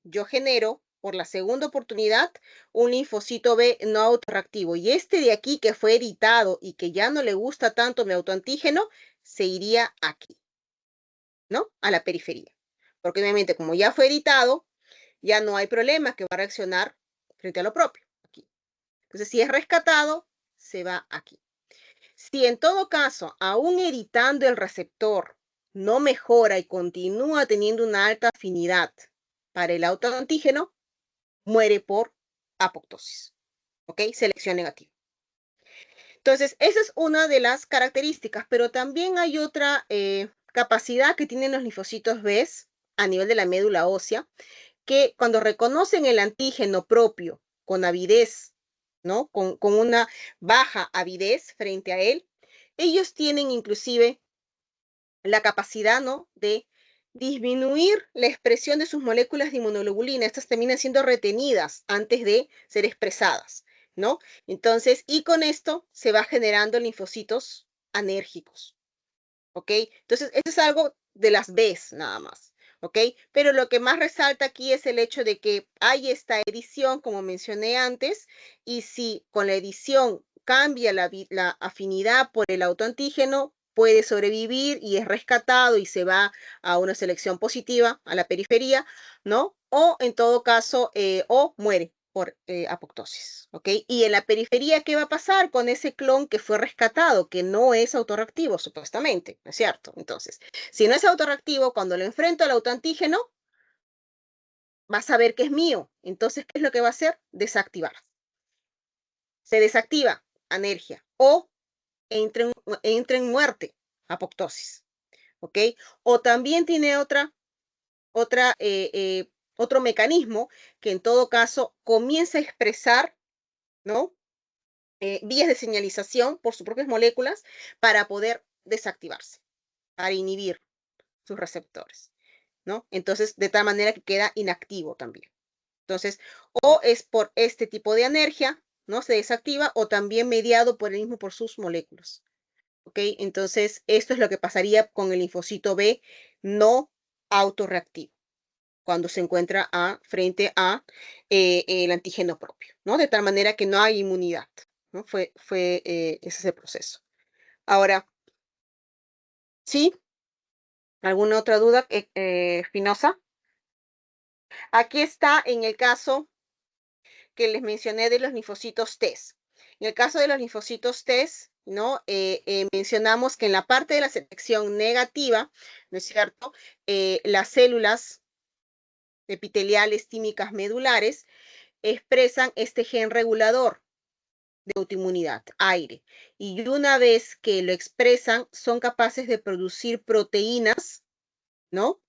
yo genero por la segunda oportunidad un linfocito B no autorreactivo. Y este de aquí que fue editado y que ya no le gusta tanto mi autoantígeno, se iría aquí, ¿no? A la periferia. Porque obviamente como ya fue editado, ya no hay problema que va a reaccionar frente a lo propio. Aquí. Entonces, si es rescatado, se va aquí. Si en todo caso, aún editando el receptor, no mejora y continúa teniendo una alta afinidad para el autoantígeno, muere por apoptosis. ¿Ok? Selección negativa. Entonces, esa es una de las características, pero también hay otra capacidad que tienen los linfocitos B a nivel de la médula ósea, que cuando reconocen el antígeno propio con avidez, ¿no? Con una baja avidez frente a él, ellos tienen inclusive la capacidad, ¿no? De disminuir la expresión de sus moléculas de inmunoglobulina. Estas terminan siendo retenidas antes de ser expresadas, ¿no? Entonces, y con esto se va generando linfocitos anérgicos, ¿ok? Entonces, eso es algo de las Bs nada más, ¿ok? Pero lo que más resalta aquí es el hecho de que hay esta edición, como mencioné antes, y si con la edición cambia la afinidad por el autoantígeno, puede sobrevivir y es rescatado y se va a una selección positiva, a la periferia, ¿no? O en todo caso, o muere por apoptosis, ¿ok? Y en la periferia, ¿qué va a pasar con ese clon que fue rescatado, que no es autorreactivo, supuestamente, ¿no es cierto? Entonces, si no es autorreactivo, cuando lo enfrento al autoantígeno, va a saber que es mío. Entonces, ¿qué es lo que va a hacer? Desactivar. Se desactiva, anergia, o entra en muerte, apoptosis, ¿ok? O también tiene otro mecanismo que en todo caso comienza a expresar, ¿no? Vías de señalización por sus propias moléculas para poder desactivarse, para inhibir sus receptores, ¿no? Entonces, de tal manera que queda inactivo también. Entonces, o es por este tipo de anergia, ¿no? Se desactiva, o también mediado por el mismo, por sus moléculas, ¿ok? Entonces, esto es lo que pasaría con el linfocito B no autorreactivo, cuando se encuentra frente a el antígeno propio, ¿no? De tal manera que no hay inmunidad, ¿no? Ese es el proceso. Ahora, ¿sí? ¿Alguna otra duda, Espinosa? Aquí está en el caso que les mencioné de los linfocitos T. En el caso de los linfocitos T, ¿no? Mencionamos que en la parte de la selección negativa, ¿no es cierto? Las células epiteliales tímicas medulares expresan este gen regulador de autoinmunidad, aire. Y una vez que lo expresan, son capaces de producir proteínas, ¿no?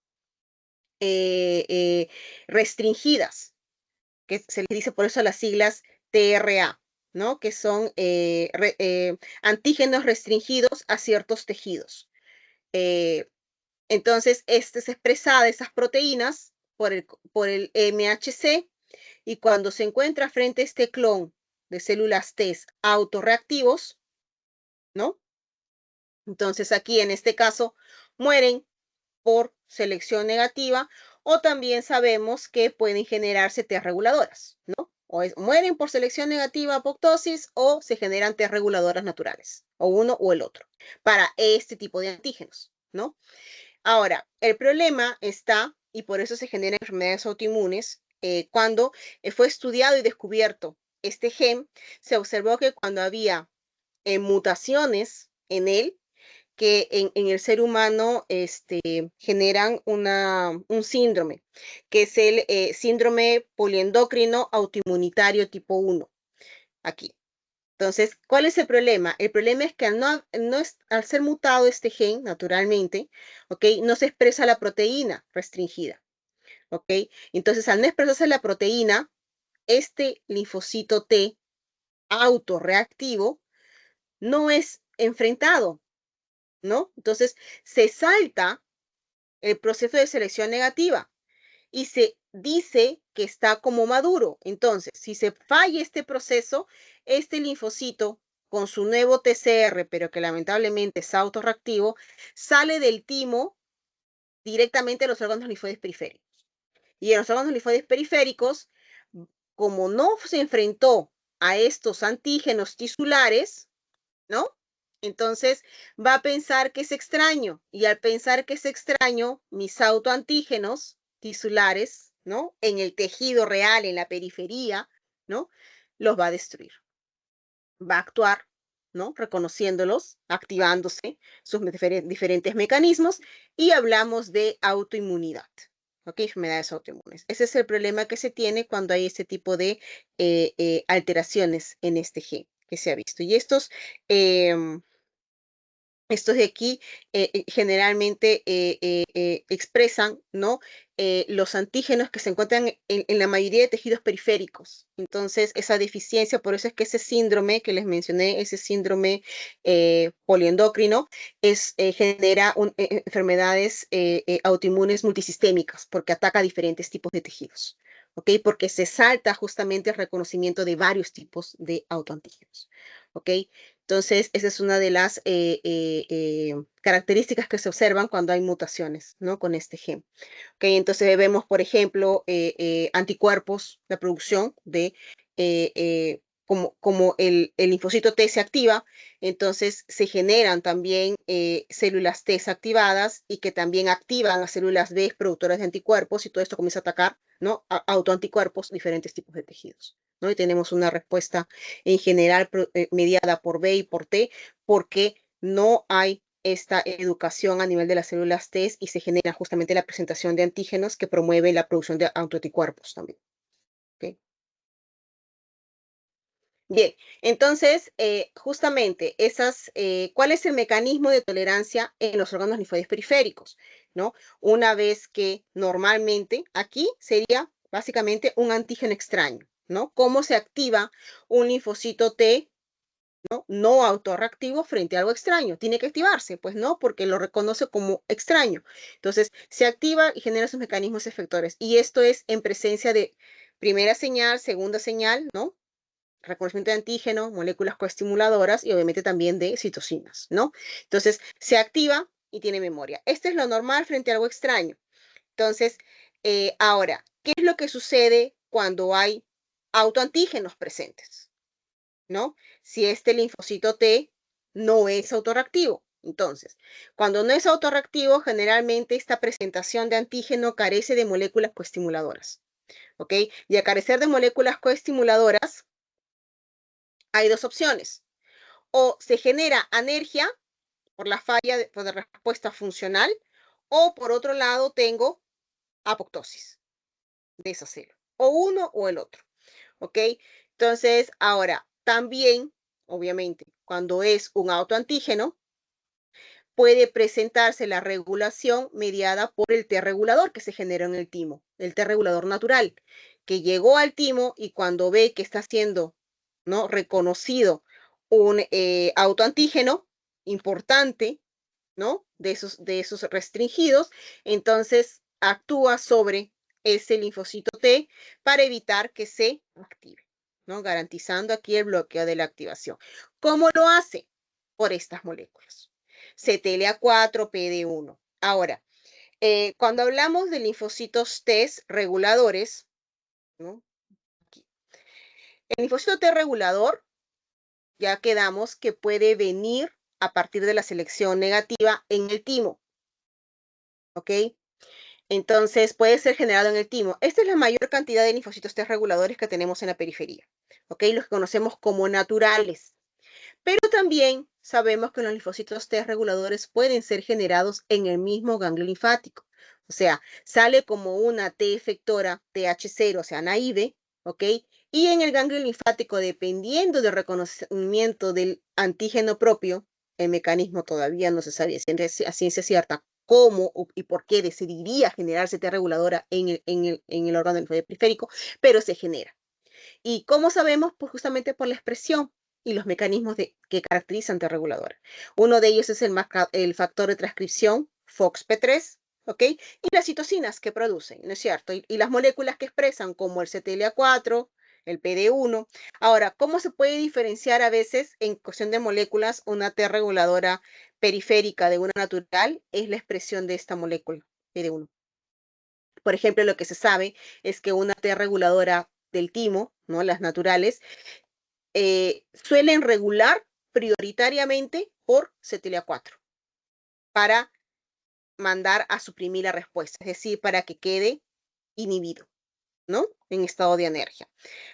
Restringidas, que se les dice por eso las siglas TRA, ¿no? Que son antígenos restringidos a ciertos tejidos. Entonces, este es expresada esas proteínas por el MHC, y cuando se encuentra frente a este clon de células T autorreactivos, ¿no? Entonces aquí en este caso mueren por selección negativa, o también sabemos que pueden generarse T reguladoras, ¿no? O mueren por selección negativa, apoptosis, o se generan T reguladoras naturales, o uno o el otro, para este tipo de antígenos, ¿no? Ahora, el problema está, y por eso se generan enfermedades autoinmunes, cuando fue estudiado y descubierto este gen, se observó que cuando había mutaciones en él, que en el ser humano generan un síndrome, que es el síndrome poliendocrino autoinmunitario tipo 1, aquí. Entonces, ¿cuál es el problema? El problema es que al ser mutado este gen, naturalmente, ¿ok? No se expresa la proteína restringida, ¿ok? Entonces, al no expresarse la proteína, este linfocito T autorreactivo no es enfrentado, ¿no? Entonces, se salta el proceso de selección negativa y se dice que está como maduro. Entonces, si se falla este proceso, este linfocito con su nuevo TCR, pero que lamentablemente es autorreactivo, sale del timo directamente a los órganos linfoides periféricos. Y en los órganos linfoides periféricos, como no se enfrentó a estos antígenos tisulares, ¿no? Entonces va a pensar que es extraño, y al pensar que es extraño, mis autoantígenos tisulares, ¿no? En el tejido real, en la periferia, ¿no? Los va a destruir. Va a actuar, ¿no? Reconociéndolos, activándose sus diferentes mecanismos, y hablamos de autoinmunidad. ¿Ok? Enfermedades autoinmunes. Ese es el problema que se tiene cuando hay este tipo de alteraciones en este gen que se ha visto. Y estos de aquí generalmente expresan, ¿no? Los antígenos que se encuentran en la mayoría de tejidos periféricos. Entonces, esa deficiencia, por eso es que ese síndrome que les mencioné, ese síndrome poliendocrino, genera enfermedades autoinmunes multisistémicas, porque ataca diferentes tipos de tejidos. ¿Ok? Porque se salta justamente el reconocimiento de varios tipos de autoantígenos. ¿Ok? Entonces, esa es una de las características que se observan cuando hay mutaciones, ¿no? Con este gen. ¿Okay? Entonces vemos, por ejemplo, anticuerpos, la producción de, como el linfocito T se activa, entonces se generan también células T activadas, y que también activan a células B productoras de anticuerpos, y todo esto comienza a atacar, ¿no? Autoanticuerpos, diferentes tipos de tejidos, ¿no? Y tenemos una respuesta en general mediada por B y por T, porque no hay esta educación a nivel de las células T, y se genera justamente la presentación de antígenos que promueven la producción de autoanticuerpos también. ¿Okay? Bien, entonces, justamente ¿cuál es el mecanismo de tolerancia en los órganos linfoides periféricos? ¿No? Una vez que normalmente aquí sería básicamente un antígeno extraño, ¿no? ¿Cómo se activa un linfocito T no autorreactivo frente a algo extraño? Tiene que activarse, pues no, porque lo reconoce como extraño. Entonces, se activa y genera sus mecanismos efectores. Y esto es en presencia de primera señal, segunda señal, ¿no? Reconocimiento de antígeno, moléculas coestimuladoras, y obviamente también de citocinas, ¿no? Entonces, se activa y tiene memoria. Esto es lo normal frente a algo extraño. Entonces, ahora, ¿qué es lo que sucede cuando hay autoantígenos presentes? ¿No? Si este linfocito T no es autorreactivo. Entonces, cuando no es autorreactivo, generalmente esta presentación de antígeno carece de moléculas coestimuladoras. ¿Ok? Y al carecer de moléculas coestimuladoras, hay dos opciones. O se genera anergia por la falla de respuesta funcional, o por otro lado tengo apoptosis de esa célula. O uno o el otro. ¿Ok? Entonces, ahora, también, obviamente, cuando es un autoantígeno, puede presentarse la regulación mediada por el T regulador que se generó en el timo, el T regulador natural, que llegó al timo, y cuando ve que está siendo, ¿no?, reconocido un autoantígeno importante, ¿no?, de esos restringidos, entonces actúa sobre ese linfocito T para evitar que se active, ¿no? Garantizando aquí el bloqueo de la activación. ¿Cómo lo hace? Por estas moléculas. CTLA4, PD1. Ahora, Cuando hablamos de linfocitos T reguladores, ¿no? Aquí. El linfocito T regulador, ya quedamos que puede venir a partir de la selección negativa en el timo, ¿ok? Entonces puede ser generado en el timo. Esta es la mayor cantidad de linfocitos T reguladores que tenemos en la periferia, ¿ok? Los que conocemos como naturales. Pero también sabemos que los linfocitos T reguladores pueden ser generados en el mismo ganglio linfático. O sea, sale como una T efectora TH0, o sea, naive, ¿ok? Y en el ganglio linfático, dependiendo del reconocimiento del antígeno propio, el mecanismo todavía no se sabe a ciencia cierta cómo y por qué decidiría generarse T reguladora en el órgano linfático periférico, pero se genera. ¿Y cómo sabemos? Pues justamente por la expresión y los mecanismos que caracterizan T reguladora. Uno de ellos es el factor de transcripción FOXP3, ¿ok? Y las citocinas que producen, ¿no es cierto? Y las moléculas que expresan, como el CTLA4, el PD1. Ahora, ¿cómo se puede diferenciar a veces en cuestión de moléculas una T reguladora periférica de una natural? Es la expresión de esta molécula, PD1. Por ejemplo, lo que se sabe es que una T reguladora del timo, ¿no? Las naturales, suelen regular prioritariamente por CTLA4 para mandar a suprimir la respuesta, es decir, para que quede inhibido, ¿no? En estado de anergia,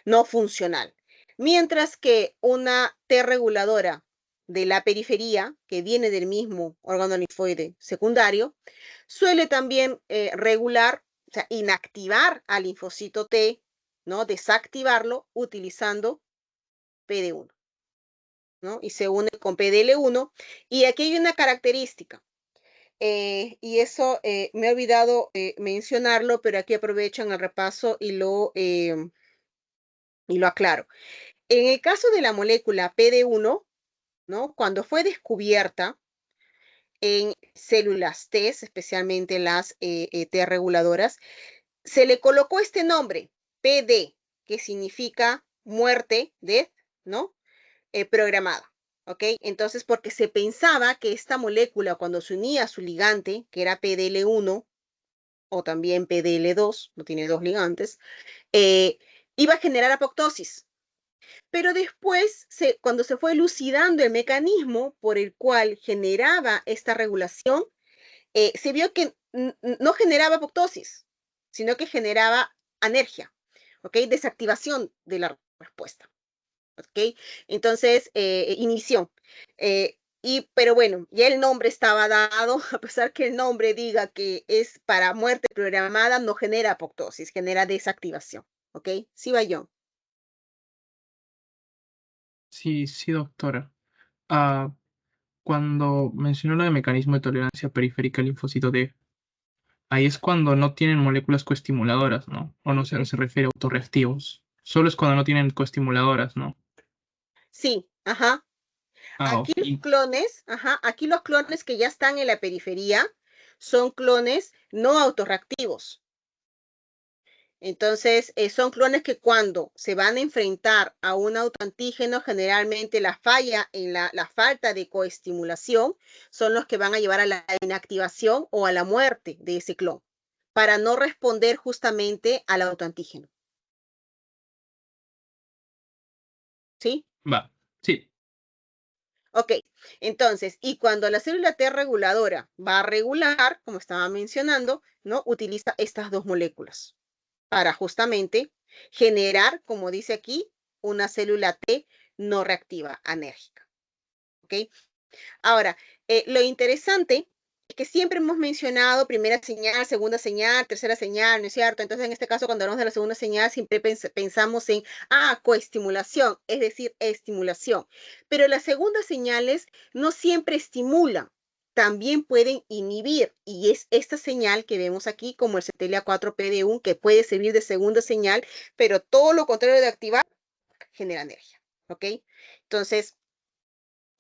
no funcional. Mientras que una T reguladora de la periferia, que viene del mismo órgano linfoide secundario, suele también regular, o sea, inactivar al linfocito T, ¿no? Desactivarlo utilizando PD1, ¿no? Y se une con PDL1. Y aquí hay una característica, y eso me he olvidado mencionarlo, pero aquí aprovecho en el repaso y lo aclaro. En el caso de la molécula PD1, ¿no? Cuando fue descubierta en células T, especialmente las T reguladoras, se le colocó este nombre, PD, que significa muerte, death, ¿no? Programada, ¿ok? Entonces, porque se pensaba que esta molécula, cuando se unía a su ligante, que era PDL1 o también PDL2, no tiene dos ligantes, eh, iba a generar apoptosis. Pero después, cuando se fue elucidando el mecanismo por el cual generaba esta regulación, se vio que no generaba apoptosis, sino que generaba anergia, ¿ok? Desactivación de la respuesta, ¿ok? Entonces, inhibición. Pero bueno, ya el nombre estaba dado, a pesar que el nombre diga que es para muerte programada, no genera apoptosis, genera desactivación, ¿ok? Sí, va yo. Sí, sí, doctora. Ah, cuando mencionó lo de mecanismo de tolerancia periférica al linfocito T, ahí es cuando no tienen moléculas coestimuladoras, ¿no? O no se refiere a autorreactivos. Solo es cuando no tienen coestimuladoras, ¿no? Sí, ajá. Ah, Aquí los clones que ya están en la periferia son clones no autorreactivos. Entonces, son clones que cuando se van a enfrentar a un autoantígeno, generalmente la falla en la falta de coestimulación son los que van a llevar a la inactivación o a la muerte de ese clon, para no responder justamente al autoantígeno. ¿Sí? va, sí, Ok, entonces, y cuando la célula T reguladora va a regular, como estaba mencionando, ¿no? Utiliza estas dos moléculas para justamente generar, como dice aquí, una célula T no reactiva anérgica. ¿Ok? Ahora, lo interesante es que siempre hemos mencionado primera señal, segunda señal, tercera señal, ¿no es cierto? Entonces, en este caso, cuando hablamos de la segunda señal, siempre pensamos en, coestimulación, es decir, estimulación. Pero las segundas señales no siempre estimulan, también pueden inhibir, y es esta señal que vemos aquí como el CTLA4-PD1, que puede servir de segunda señal, pero todo lo contrario de activar, genera energía, ¿ok? Entonces,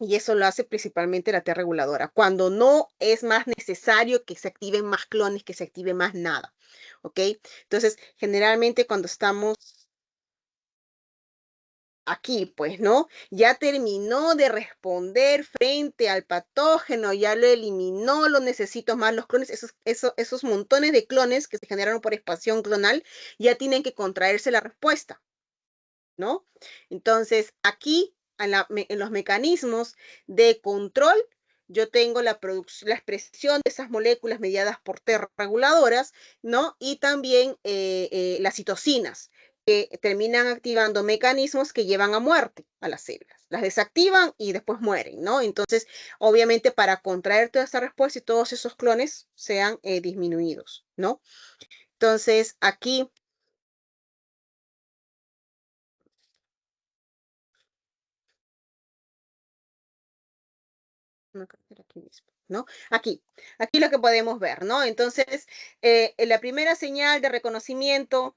y eso lo hace principalmente la T reguladora, cuando no es más necesario que se activen más clones, que se active más nada, ¿ok? Entonces, generalmente cuando estamos aquí, pues, ¿no? Ya terminó de responder frente al patógeno, ya lo eliminó, lo necesito más los clones, esos montones de clones que se generaron por expansión clonal, ya tienen que contraerse la respuesta, ¿no? Entonces, aquí, en los mecanismos de control, yo tengo la expresión de esas moléculas mediadas por T reguladoras, ¿no? Y también las citocinas, que terminan activando mecanismos que llevan a muerte a las células. Las desactivan y después mueren, ¿no? Entonces, obviamente, para contraer toda esa respuesta y todos esos clones sean disminuidos, ¿no? Entonces, aquí una cartera aquí mismo, ¿no? Aquí lo que podemos ver, ¿no? Entonces, la primera señal de reconocimiento,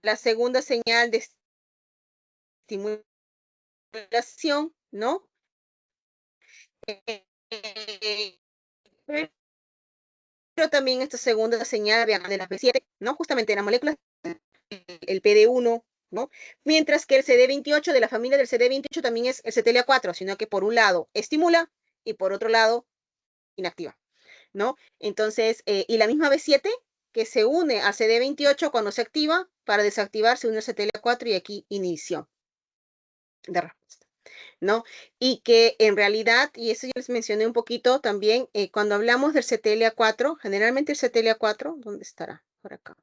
la segunda señal de estimulación, ¿no? Pero también esta segunda señal, vean, de las B7, ¿no? Justamente en las moléculas, el PD1, ¿no? Mientras que el CD28 de la familia del CD28 también es el CTLA4, sino que por un lado estimula y por otro lado inactiva, ¿no? Entonces, y la misma B7 que se une al CD28 cuando se activa, para desactivar se une al CTLA4 y aquí inhibición de respuesta, ¿no? Y que en realidad, y eso ya les mencioné un poquito también, cuando hablamos del CTLA4, generalmente el CTLA4, ¿dónde estará? Por acá.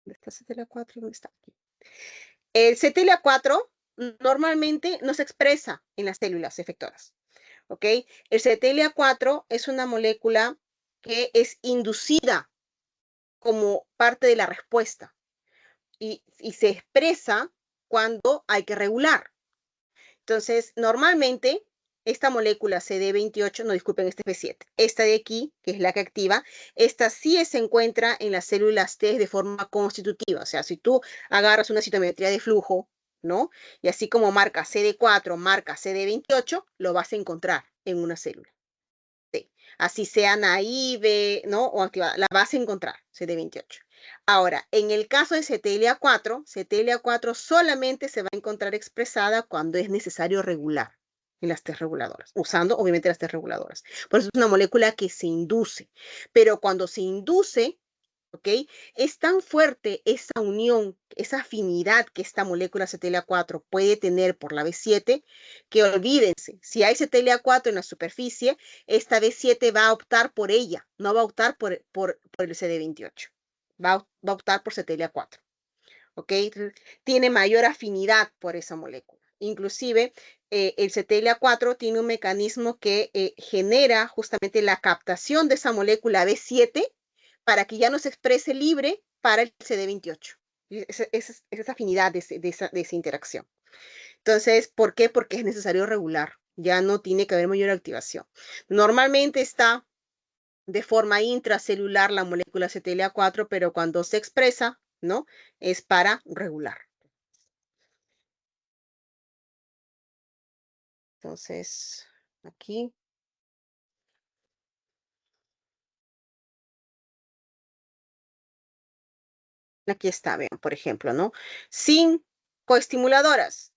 ¿Dónde está CTLA4? ¿Dónde está? Aquí. El CTLA4 normalmente no se expresa en las células efectoras, ¿ok? El CTLA4 es una molécula que es inducida como parte de la respuesta y se expresa cuando hay que regular. Entonces, normalmente, esta molécula CD28, no disculpen, este es B7, esta de aquí, que es la que activa, esta sí se encuentra en las células T de forma constitutiva. O sea, si tú agarras una citometría de flujo, ¿no? Y así como marca CD4, marca CD28, lo vas a encontrar en una célula. Sí. Así sea naive, ¿no? O activada, la vas a encontrar, CD28. Ahora, en el caso de CTLA4 solamente se va a encontrar expresada cuando es necesario regular en las T reguladoras, usando obviamente las T reguladoras. Por eso es una molécula que se induce. Pero cuando se induce, ¿ok? Es tan fuerte esa unión, esa afinidad que esta molécula CTLA4 puede tener por la B7, que olvídense, si hay CTLA4 en la superficie, esta B7 va a optar por ella, no va a optar por el CD28, va a optar por CTLA4, ¿ok? Tiene mayor afinidad por esa molécula. Inclusive, el CTLA4 tiene un mecanismo que genera justamente la captación de esa molécula B7 para que ya no se exprese libre para el CD28. Esa afinidad de esa interacción. Entonces, ¿por qué? Porque es necesario regular. Ya no tiene que haber mayor activación. Normalmente está de forma intracelular la molécula CTLA4, pero cuando se expresa, ¿no? Es para regular. Entonces, aquí. Aquí está, vean, por ejemplo, ¿no? Sin coestimuladoras,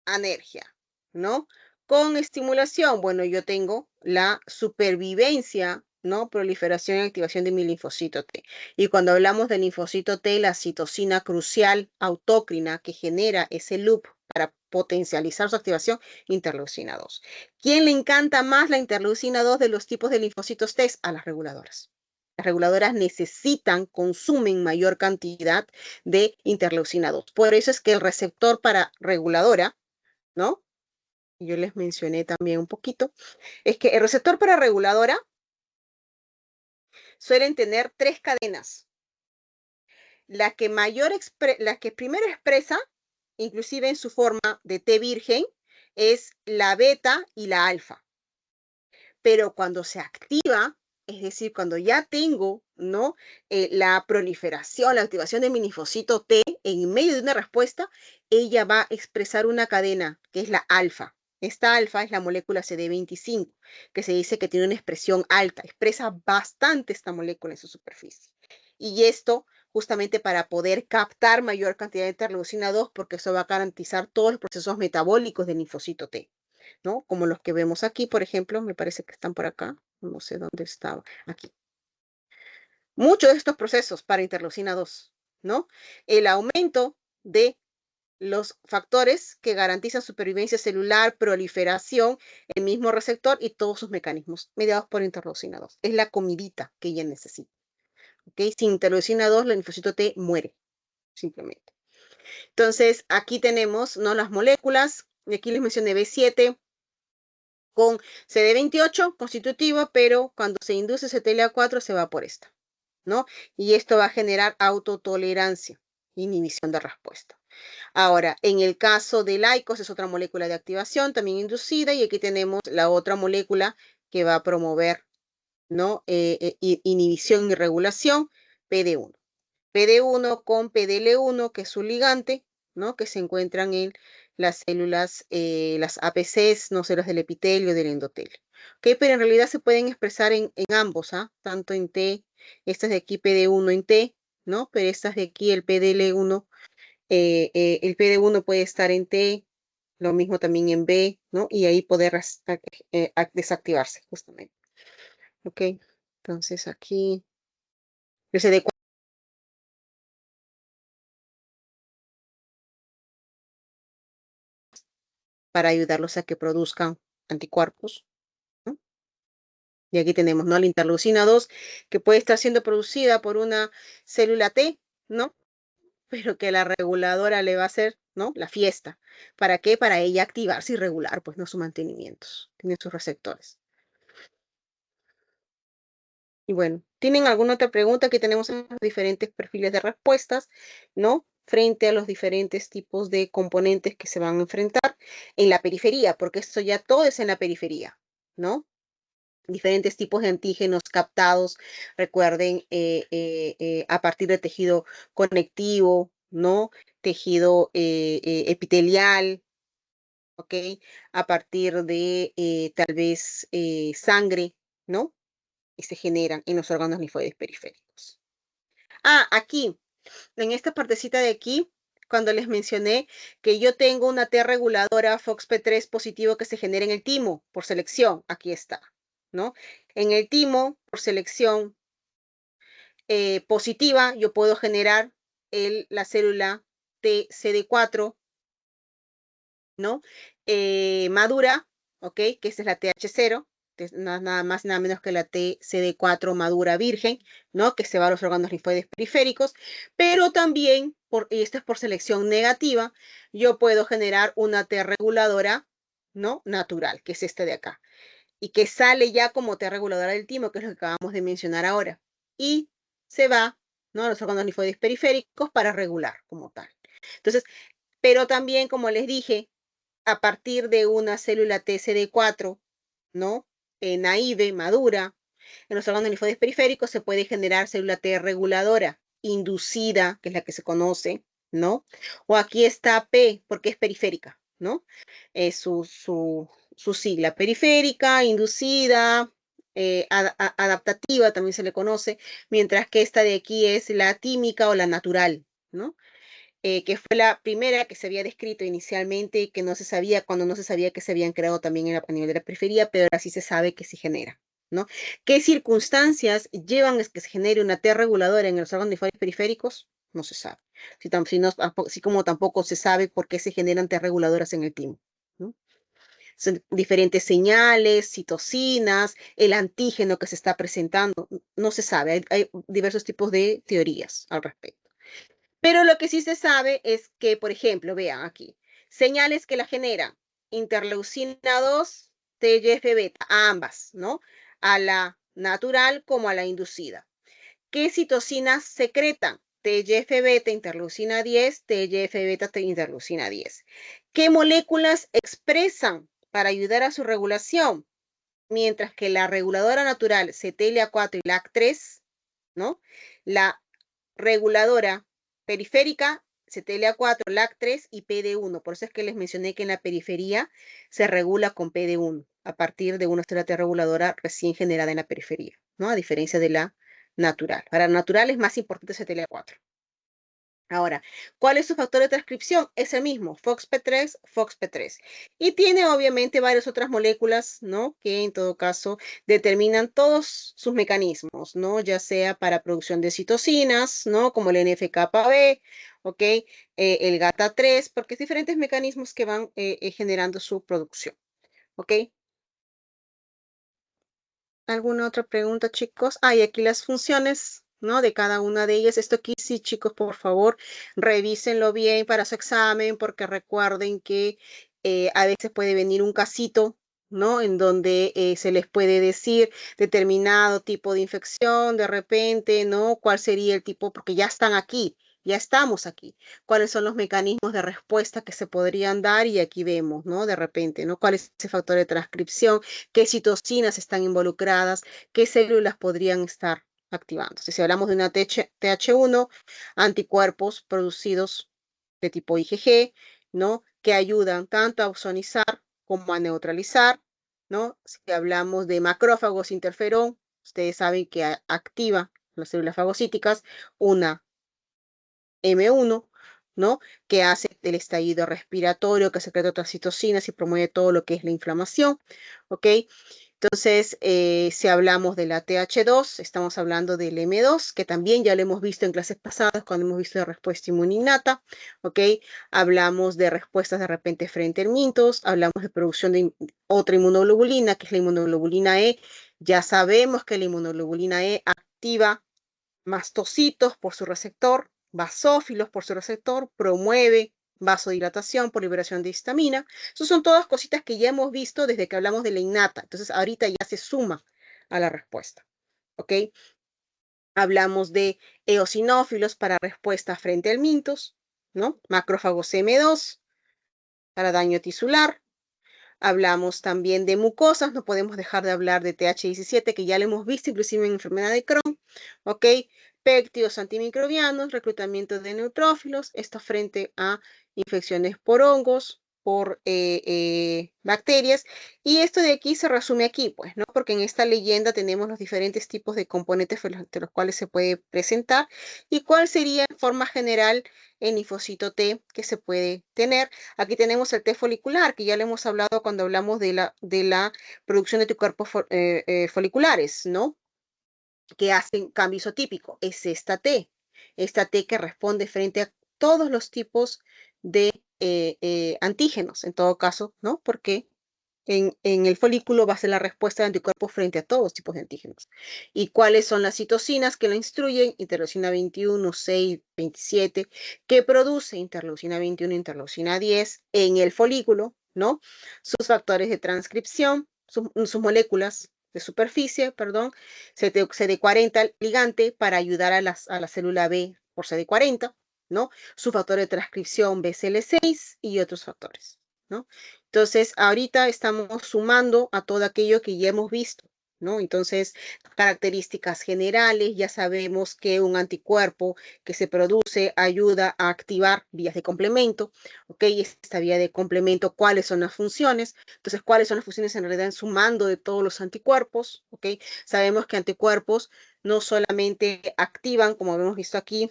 anergia, ¿no? Con estimulación, bueno, yo tengo la supervivencia, ¿no? Proliferación y activación de mi linfocito T. Y cuando hablamos de linfocito T, la citocina crucial autócrina que genera ese loop para potencializar su activación, interleucina 2. ¿Quién le encanta más la interleucina 2 de los tipos de linfocitos T? A las reguladoras. Las reguladoras necesitan, consumen mayor cantidad de interleucina 2. Por eso es que el receptor para reguladora, ¿no? Yo les mencioné también un poquito, es que el receptor para reguladora suelen tener 3 cadenas. La que primero expresa, inclusive en su forma de T virgen, es la beta y la alfa. Pero cuando se activa, es decir, cuando ya tengo, ¿no? La proliferación, la activación de mi linfocito T en medio de una respuesta, ella va a expresar una cadena que es la alfa. Esta alfa es la molécula CD25, que se dice que tiene una expresión alta, expresa bastante esta molécula en su superficie. Y esto justamente para poder captar mayor cantidad de interleucina 2, porque eso va a garantizar todos los procesos metabólicos del linfocito T, ¿no? Como los que vemos aquí, por ejemplo, me parece que están por acá, no sé dónde estaba, aquí. Muchos de estos procesos para interleucina 2, ¿no? El aumento de los factores que garantizan supervivencia celular, proliferación, el mismo receptor y todos sus mecanismos mediados por interleucina 2. Es la comidita que ella necesita. ¿Okay? Sin interleucina 2, el linfocito T muere, simplemente. Entonces, aquí tenemos, ¿no?, las moléculas. Y aquí les mencioné B7 con CD28 constitutiva, pero cuando se induce CTLA4 se va por esta, ¿no? Y esto va a generar autotolerancia, inhibición de respuesta. Ahora, en el caso del ICOS es otra molécula de activación también inducida y aquí tenemos la otra molécula que va a promover, ¿no?, inhibición y regulación, PD1. PD1 con PDL1, que es su ligante, ¿no?, que se encuentran en las células, las APCs, no células del epitelio, del endotelio. ¿Okay? Pero en realidad se pueden expresar en ambos, ¿ah? Tanto en T, estas de aquí PD1 en T, ¿no? Pero estas de aquí, el PDL1, el PD1 puede estar en T, lo mismo también en B, ¿no? Y ahí poder desactivarse, justamente. ¿Ok? Entonces aquí, el CD4 para ayudarlos a que produzcan anticuerpos, ¿no? Y aquí tenemos, ¿no?, la interleucina 2, que puede estar siendo producida por una célula T, ¿no? Pero que la reguladora le va a hacer, ¿no?, la fiesta. ¿Para qué? Para ella activarse y regular, pues, no, sus mantenimientos. Tiene sus receptores. Y bueno, ¿tienen alguna otra pregunta? Aquí tenemos diferentes perfiles de respuestas, ¿no?, frente a los diferentes tipos de componentes que se van a enfrentar en la periferia, porque esto ya todo es en la periferia, ¿no? Diferentes tipos de antígenos captados, recuerden, a partir de tejido conectivo, ¿no? Tejido epitelial, ¿ok? A partir de tal vez sangre, ¿no? Y se generan en los órganos linfoides periféricos. Ah, aquí, en esta partecita de aquí, cuando les mencioné que yo tengo una T reguladora FOXP3 positivo que se genera en el timo por selección, aquí está, ¿no? En el timo, por selección positiva, yo puedo generar la célula TCD4, ¿no? Madura, ¿ok? Que esa es la TH0, nada más y nada menos que la TCD4 madura virgen, ¿no? Que se va a los órganos linfoides periféricos, pero también, y esto es por selección negativa, yo puedo generar una T reguladora, ¿no?, natural, que es este de acá, y que sale ya como T reguladora del timo, que es lo que acabamos de mencionar ahora, y se va, ¿no?, a los órganos linfoides periféricos para regular como tal. Entonces, pero también, como les dije, a partir de una célula TCD4, ¿no?, naive, madura, en los órganos linfoides periféricos se puede generar célula T reguladora inducida, que es la que se conoce, ¿no? O aquí está P, porque es periférica, ¿no? Es su sigla, periférica, inducida, adaptativa también se le conoce, mientras que esta de aquí es la tímica o la natural, ¿no? Que fue la primera que se había descrito inicialmente, que no se sabía, cuando no se sabía que se habían creado también a nivel de la periferia, pero ahora sí se sabe que sí genera, ¿no? ¿Qué circunstancias llevan a que se genere una T reguladora en los órganos linfoides periféricos? No se sabe. Así como tampoco se sabe por qué se generan T reguladoras en el timo, ¿no? Son diferentes señales, citocinas, el antígeno que se está presentando, no se sabe, hay diversos tipos de teorías al respecto. Pero lo que sí se sabe es que, por ejemplo, vean aquí, señales que la generan, interleucina 2, TGF-beta, a ambas, ¿no? A la natural como a la inducida. ¿Qué citocinas secretan? TGF-beta, interleucina 10, TGF-beta, interleucina 10. ¿Qué moléculas expresan para ayudar a su regulación? Mientras que la reguladora natural, CTLA4 y LAC3, ¿no? La reguladora periférica CTLA4, LAC3 y PD1. Por eso es que les mencioné que en la periferia se regula con PD1 a partir de una célula T reguladora recién generada en la periferia, ¿no? A diferencia de la natural. Para la natural es más importante CTLA4. Ahora, ¿cuál es su factor de transcripción? Es el mismo, FOXP3, FOXP3. Y tiene obviamente varias otras moléculas, ¿no? Que en todo caso determinan todos sus mecanismos, ¿no? Ya sea para producción de citocinas, ¿no? Como el NF-κB, ¿ok? El GATA3, porque es diferentes mecanismos que van generando su producción, ¿ok? ¿Alguna otra pregunta, chicos? Y aquí las funciones, ¿no? De cada una de ellas. Esto aquí sí, chicos, por favor, revísenlo bien para su examen, porque recuerden que a veces puede venir un casito, ¿no? En donde se les puede decir determinado tipo de infección, de repente, ¿no? ¿Cuál sería el tipo? Porque ya están aquí, ya estamos aquí. ¿Cuáles son los mecanismos de respuesta que se podrían dar? Y aquí vemos, ¿no? De repente, ¿no? ¿Cuál es ese factor de transcripción? ¿Qué citocinas están involucradas? ¿Qué células podrían estar activando? Si hablamos de una TH1, anticuerpos producidos de tipo IgG, ¿no? Que ayudan tanto a ozonizar como a neutralizar, ¿no? Si hablamos de macrófagos interferón, ustedes saben que activa las células fagocíticas, una M1, ¿no? Que hace el estallido respiratorio, que secreta otras citocinas y promueve todo lo que es la inflamación, ¿ok? Entonces, si hablamos de la TH2, estamos hablando del M2, que también ya lo hemos visto en clases pasadas cuando hemos visto la respuesta inmuninata, ¿ok? Hablamos de respuestas de repente frente a mintos, hablamos de producción de otra inmunoglobulina, que es la inmunoglobulina E. Ya sabemos que la inmunoglobulina E activa mastocitos por su receptor, basófilos por su receptor, promueve vasodilatación por liberación de histamina. Esas son todas cositas que ya hemos visto desde que hablamos de la innata. Entonces, ahorita ya se suma a la respuesta. ¿Ok? Hablamos de eosinófilos para respuesta frente al mintos, ¿no? Macrófagos M2 para daño tisular. Hablamos también de mucosas, no podemos dejar de hablar de TH17, que ya lo hemos visto inclusive en enfermedad de Crohn, ¿ok? Péptidos antimicrobianos, reclutamiento de neutrófilos, esto frente a infecciones por hongos, por bacterias, y esto de aquí se resume aquí, pues, ¿no? Porque en esta leyenda tenemos los diferentes tipos de componentes de los cuales se puede presentar y cuál sería en forma general el linfocito T que se puede tener. Aquí tenemos el T folicular, que ya le hemos hablado cuando hablamos de la producción de anticuerpos foliculares, ¿no? Que hacen cambio isotípico. Es esta T que responde frente a todos los tipos de antígenos, en todo caso, ¿no? Porque en el folículo va a ser la respuesta de anticuerpos frente a todos los tipos de antígenos. ¿Y cuáles son las citocinas que la instruyen? Interleucina 21, 6, 27, que produce interleucina 21, interleucina 10 en el folículo, ¿no? Sus factores de transcripción, sus moléculas de superficie, perdón, CD40 ligante para ayudar a la célula B por CD40, ¿no? Su factor de transcripción BCL6 y otros factores, ¿no? Entonces, ahorita estamos sumando a todo aquello que ya hemos visto, ¿no? Entonces, características generales, ya sabemos que un anticuerpo que se produce ayuda a activar vías de complemento, ¿ok? Esta vía de complemento, ¿cuáles son las funciones? Entonces, ¿cuáles son las funciones en realidad en sumando de todos los anticuerpos? ¿Ok? Sabemos que anticuerpos no solamente activan, como hemos visto aquí,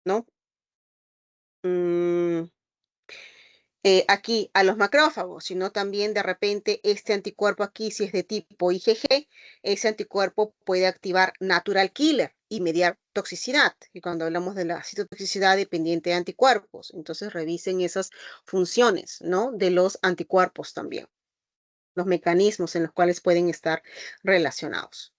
¿no? Aquí a los macrófagos, sino también de repente este anticuerpo aquí, si es de tipo IgG, ese anticuerpo puede activar natural killer y mediar toxicidad. Y cuando hablamos de la citotoxicidad dependiente de anticuerpos, entonces revisen esas funciones, ¿no? De los anticuerpos también, los mecanismos en los cuales pueden estar relacionados.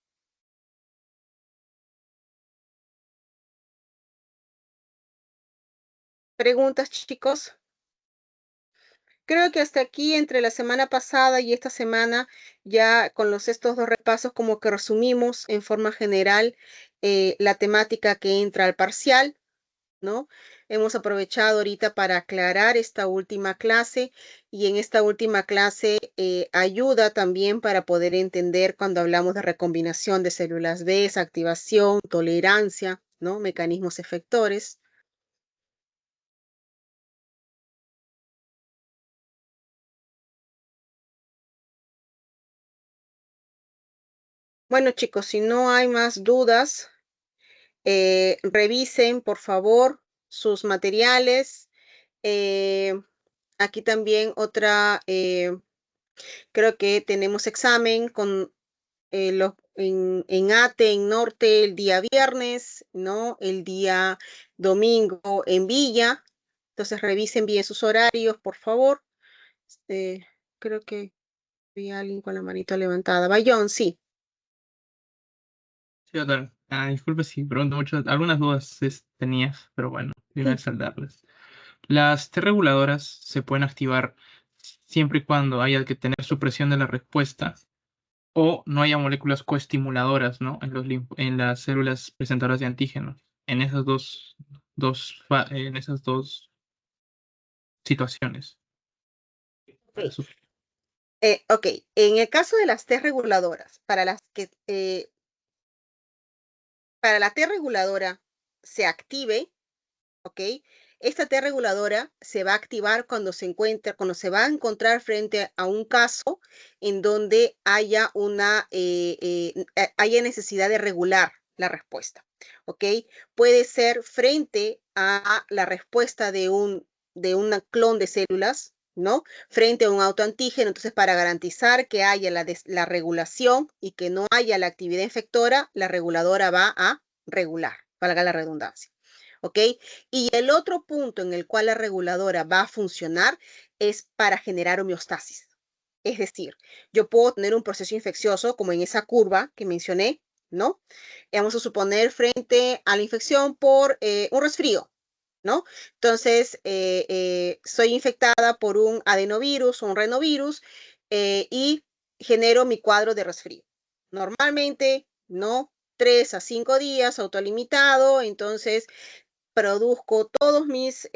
¿Preguntas, chicos? Creo que hasta aquí, entre la semana pasada y esta semana, ya con estos dos repasos, como que resumimos en forma general la temática que entra al parcial, ¿no? Hemos aprovechado ahorita para aclarar esta última clase y en esta última clase ayuda también para poder entender cuando hablamos de recombinación de células B, activación, tolerancia, ¿no? Mecanismos efectores. Bueno, chicos, si no hay más dudas, revisen, por favor, sus materiales. Aquí también creo que tenemos examen con en ATE, en Norte, el día viernes, ¿no? El día domingo en Villa. Entonces revisen bien sus horarios, por favor. Creo que vi a alguien con la manito levantada. Bayón, sí. Sí, doctora. Disculpe si pregunto mucho. Algunas dudas tenías, pero bueno, voy a saldarlas. Las T reguladoras se pueden activar siempre y cuando haya que tener supresión de la respuesta o no haya moléculas coestimuladoras, ¿no? En las células presentadoras de antígenos. En esas en esas dos situaciones. Ok. Ok, en el caso de las T reguladoras, para la T reguladora se active, ¿ok? Esta T reguladora se va a activar cuando se va a encontrar frente a un caso en donde haya necesidad de regular la respuesta, ¿ok? Puede ser frente a la respuesta de un clon de células, ¿no? Frente a un autoantígeno, entonces para garantizar que haya la regulación y que no haya la actividad infectora, la reguladora va a regular, valga la redundancia. ¿Ok? Y el otro punto en el cual la reguladora va a funcionar es para generar homeostasis. Es decir, yo puedo tener un proceso infeccioso como en esa curva que mencioné, ¿no? Vamos a suponer frente a la infección por un resfrío, ¿no? Entonces, soy infectada por un adenovirus o un renovirus y genero mi cuadro de resfrío. Normalmente, ¿no? 3 a 5 días, autolimitado, entonces produzco todos mis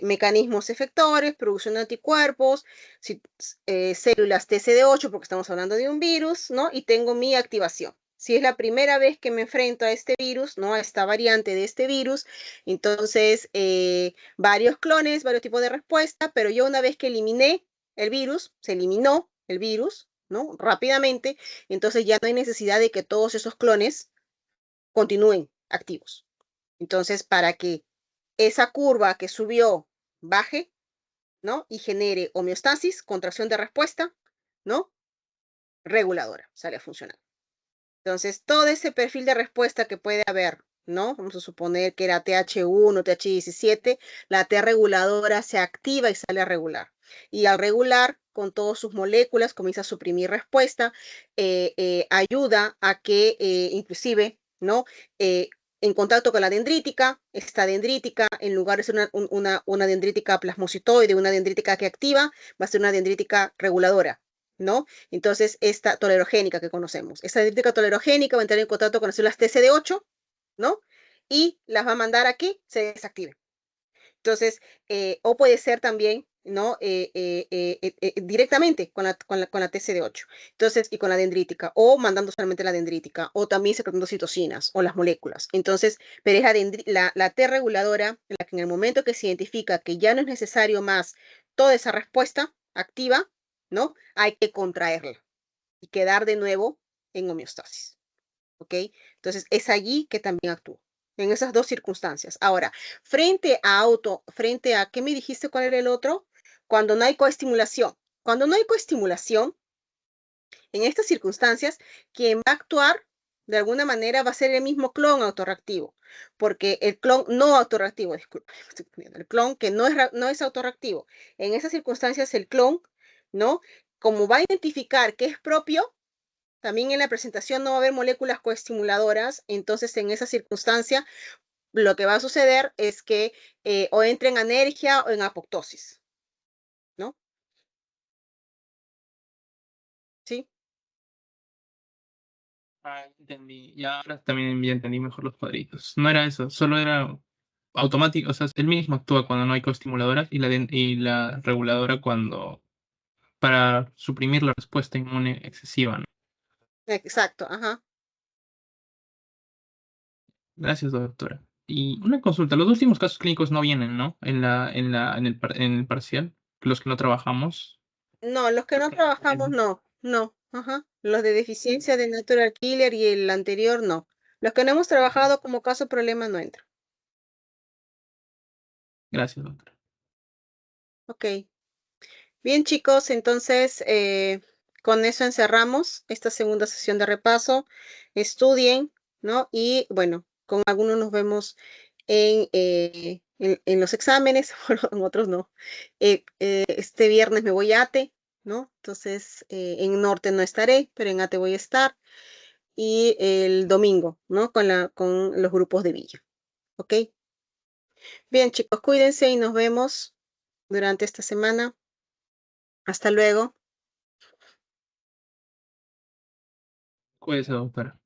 mecanismos efectores, producción de anticuerpos, células TCD8, porque estamos hablando de un virus, ¿no? Y tengo mi activación. Si es la primera vez que me enfrento a este virus, ¿no? A esta variante de este virus, entonces varios clones, varios tipos de respuesta, pero yo una vez que eliminé el virus, se eliminó el virus, ¿no? Rápidamente, entonces ya no hay necesidad de que todos esos clones continúen activos. Entonces, para que esa curva que subió baje, ¿no? Y genere homeostasis, contracción de respuesta, ¿no? Reguladora, sale a funcionar. Entonces, todo ese perfil de respuesta que puede haber, ¿no? Vamos a suponer que era TH1, TH17, la T reguladora se activa y sale a regular. Y al regular, con todas sus moléculas, comienza a suprimir respuesta, ayuda a que inclusive, ¿no? En contacto con la dendrítica, esta dendrítica, en lugar de ser una dendrítica plasmocitoide, una dendrítica que activa, va a ser una dendrítica reguladora, ¿no? Entonces, esta tolerogénica que conocemos, esta dendrítica tolerogénica va a entrar en contacto con las células TCD8, ¿no? Y las va a mandar a que se desactive. Entonces, o puede ser también, ¿no? Directamente con la TCD8. Entonces, y con la dendrítica, o mandando solamente la dendrítica, o también secretando citocinas o las moléculas. Entonces, pero es la T reguladora, la que en el momento que se identifica que ya no es necesario más toda esa respuesta activa, ¿no? Hay que contraerla y quedar de nuevo en homeostasis. ¿Ok? Entonces, es allí que también actúa, en esas dos circunstancias. Ahora, frente a, ¿qué me dijiste cuál era el otro? Cuando no hay coestimulación. Cuando no hay coestimulación, en estas circunstancias, quien va a actuar de alguna manera va a ser el mismo clon autorreactivo, porque el clon no autorreactivo, disculpe, el clon que no es autorreactivo. En esas circunstancias, el clon, ¿no? Como va a identificar que es propio, también en la presentación no va a haber moléculas coestimuladoras, entonces en esa circunstancia lo que va a suceder es que o entra en anergia o en apoptosis, ¿no? ¿Sí? Entendí. Y ahora también ya entendí mejor los cuadritos. No era eso, solo era automático. O sea, el mismo actúa cuando no hay coestimuladoras y la reguladora cuando para suprimir la respuesta inmune excesiva, ¿no? Exacto, ajá. Gracias, doctora. Y una consulta, los últimos casos clínicos no vienen, ¿no? En el parcial, los que no trabajamos. No, los que no trabajamos, no, no. Ajá. Los de deficiencia de Natural Killer y el anterior no. Los que no hemos trabajado como caso problema no entran. Gracias, doctora. Ok. Bien, chicos, entonces con eso encerramos esta segunda sesión de repaso. Estudien, ¿no? Y bueno, con algunos nos vemos en los exámenes, en otros no. Este viernes me voy a ATE, ¿no? Entonces en Norte no estaré, pero en ATE voy a estar. Y el domingo, ¿no? Con los grupos de Villa, ¿ok? Bien, chicos, cuídense y nos vemos durante esta semana. Hasta luego. Cuídese, doctora.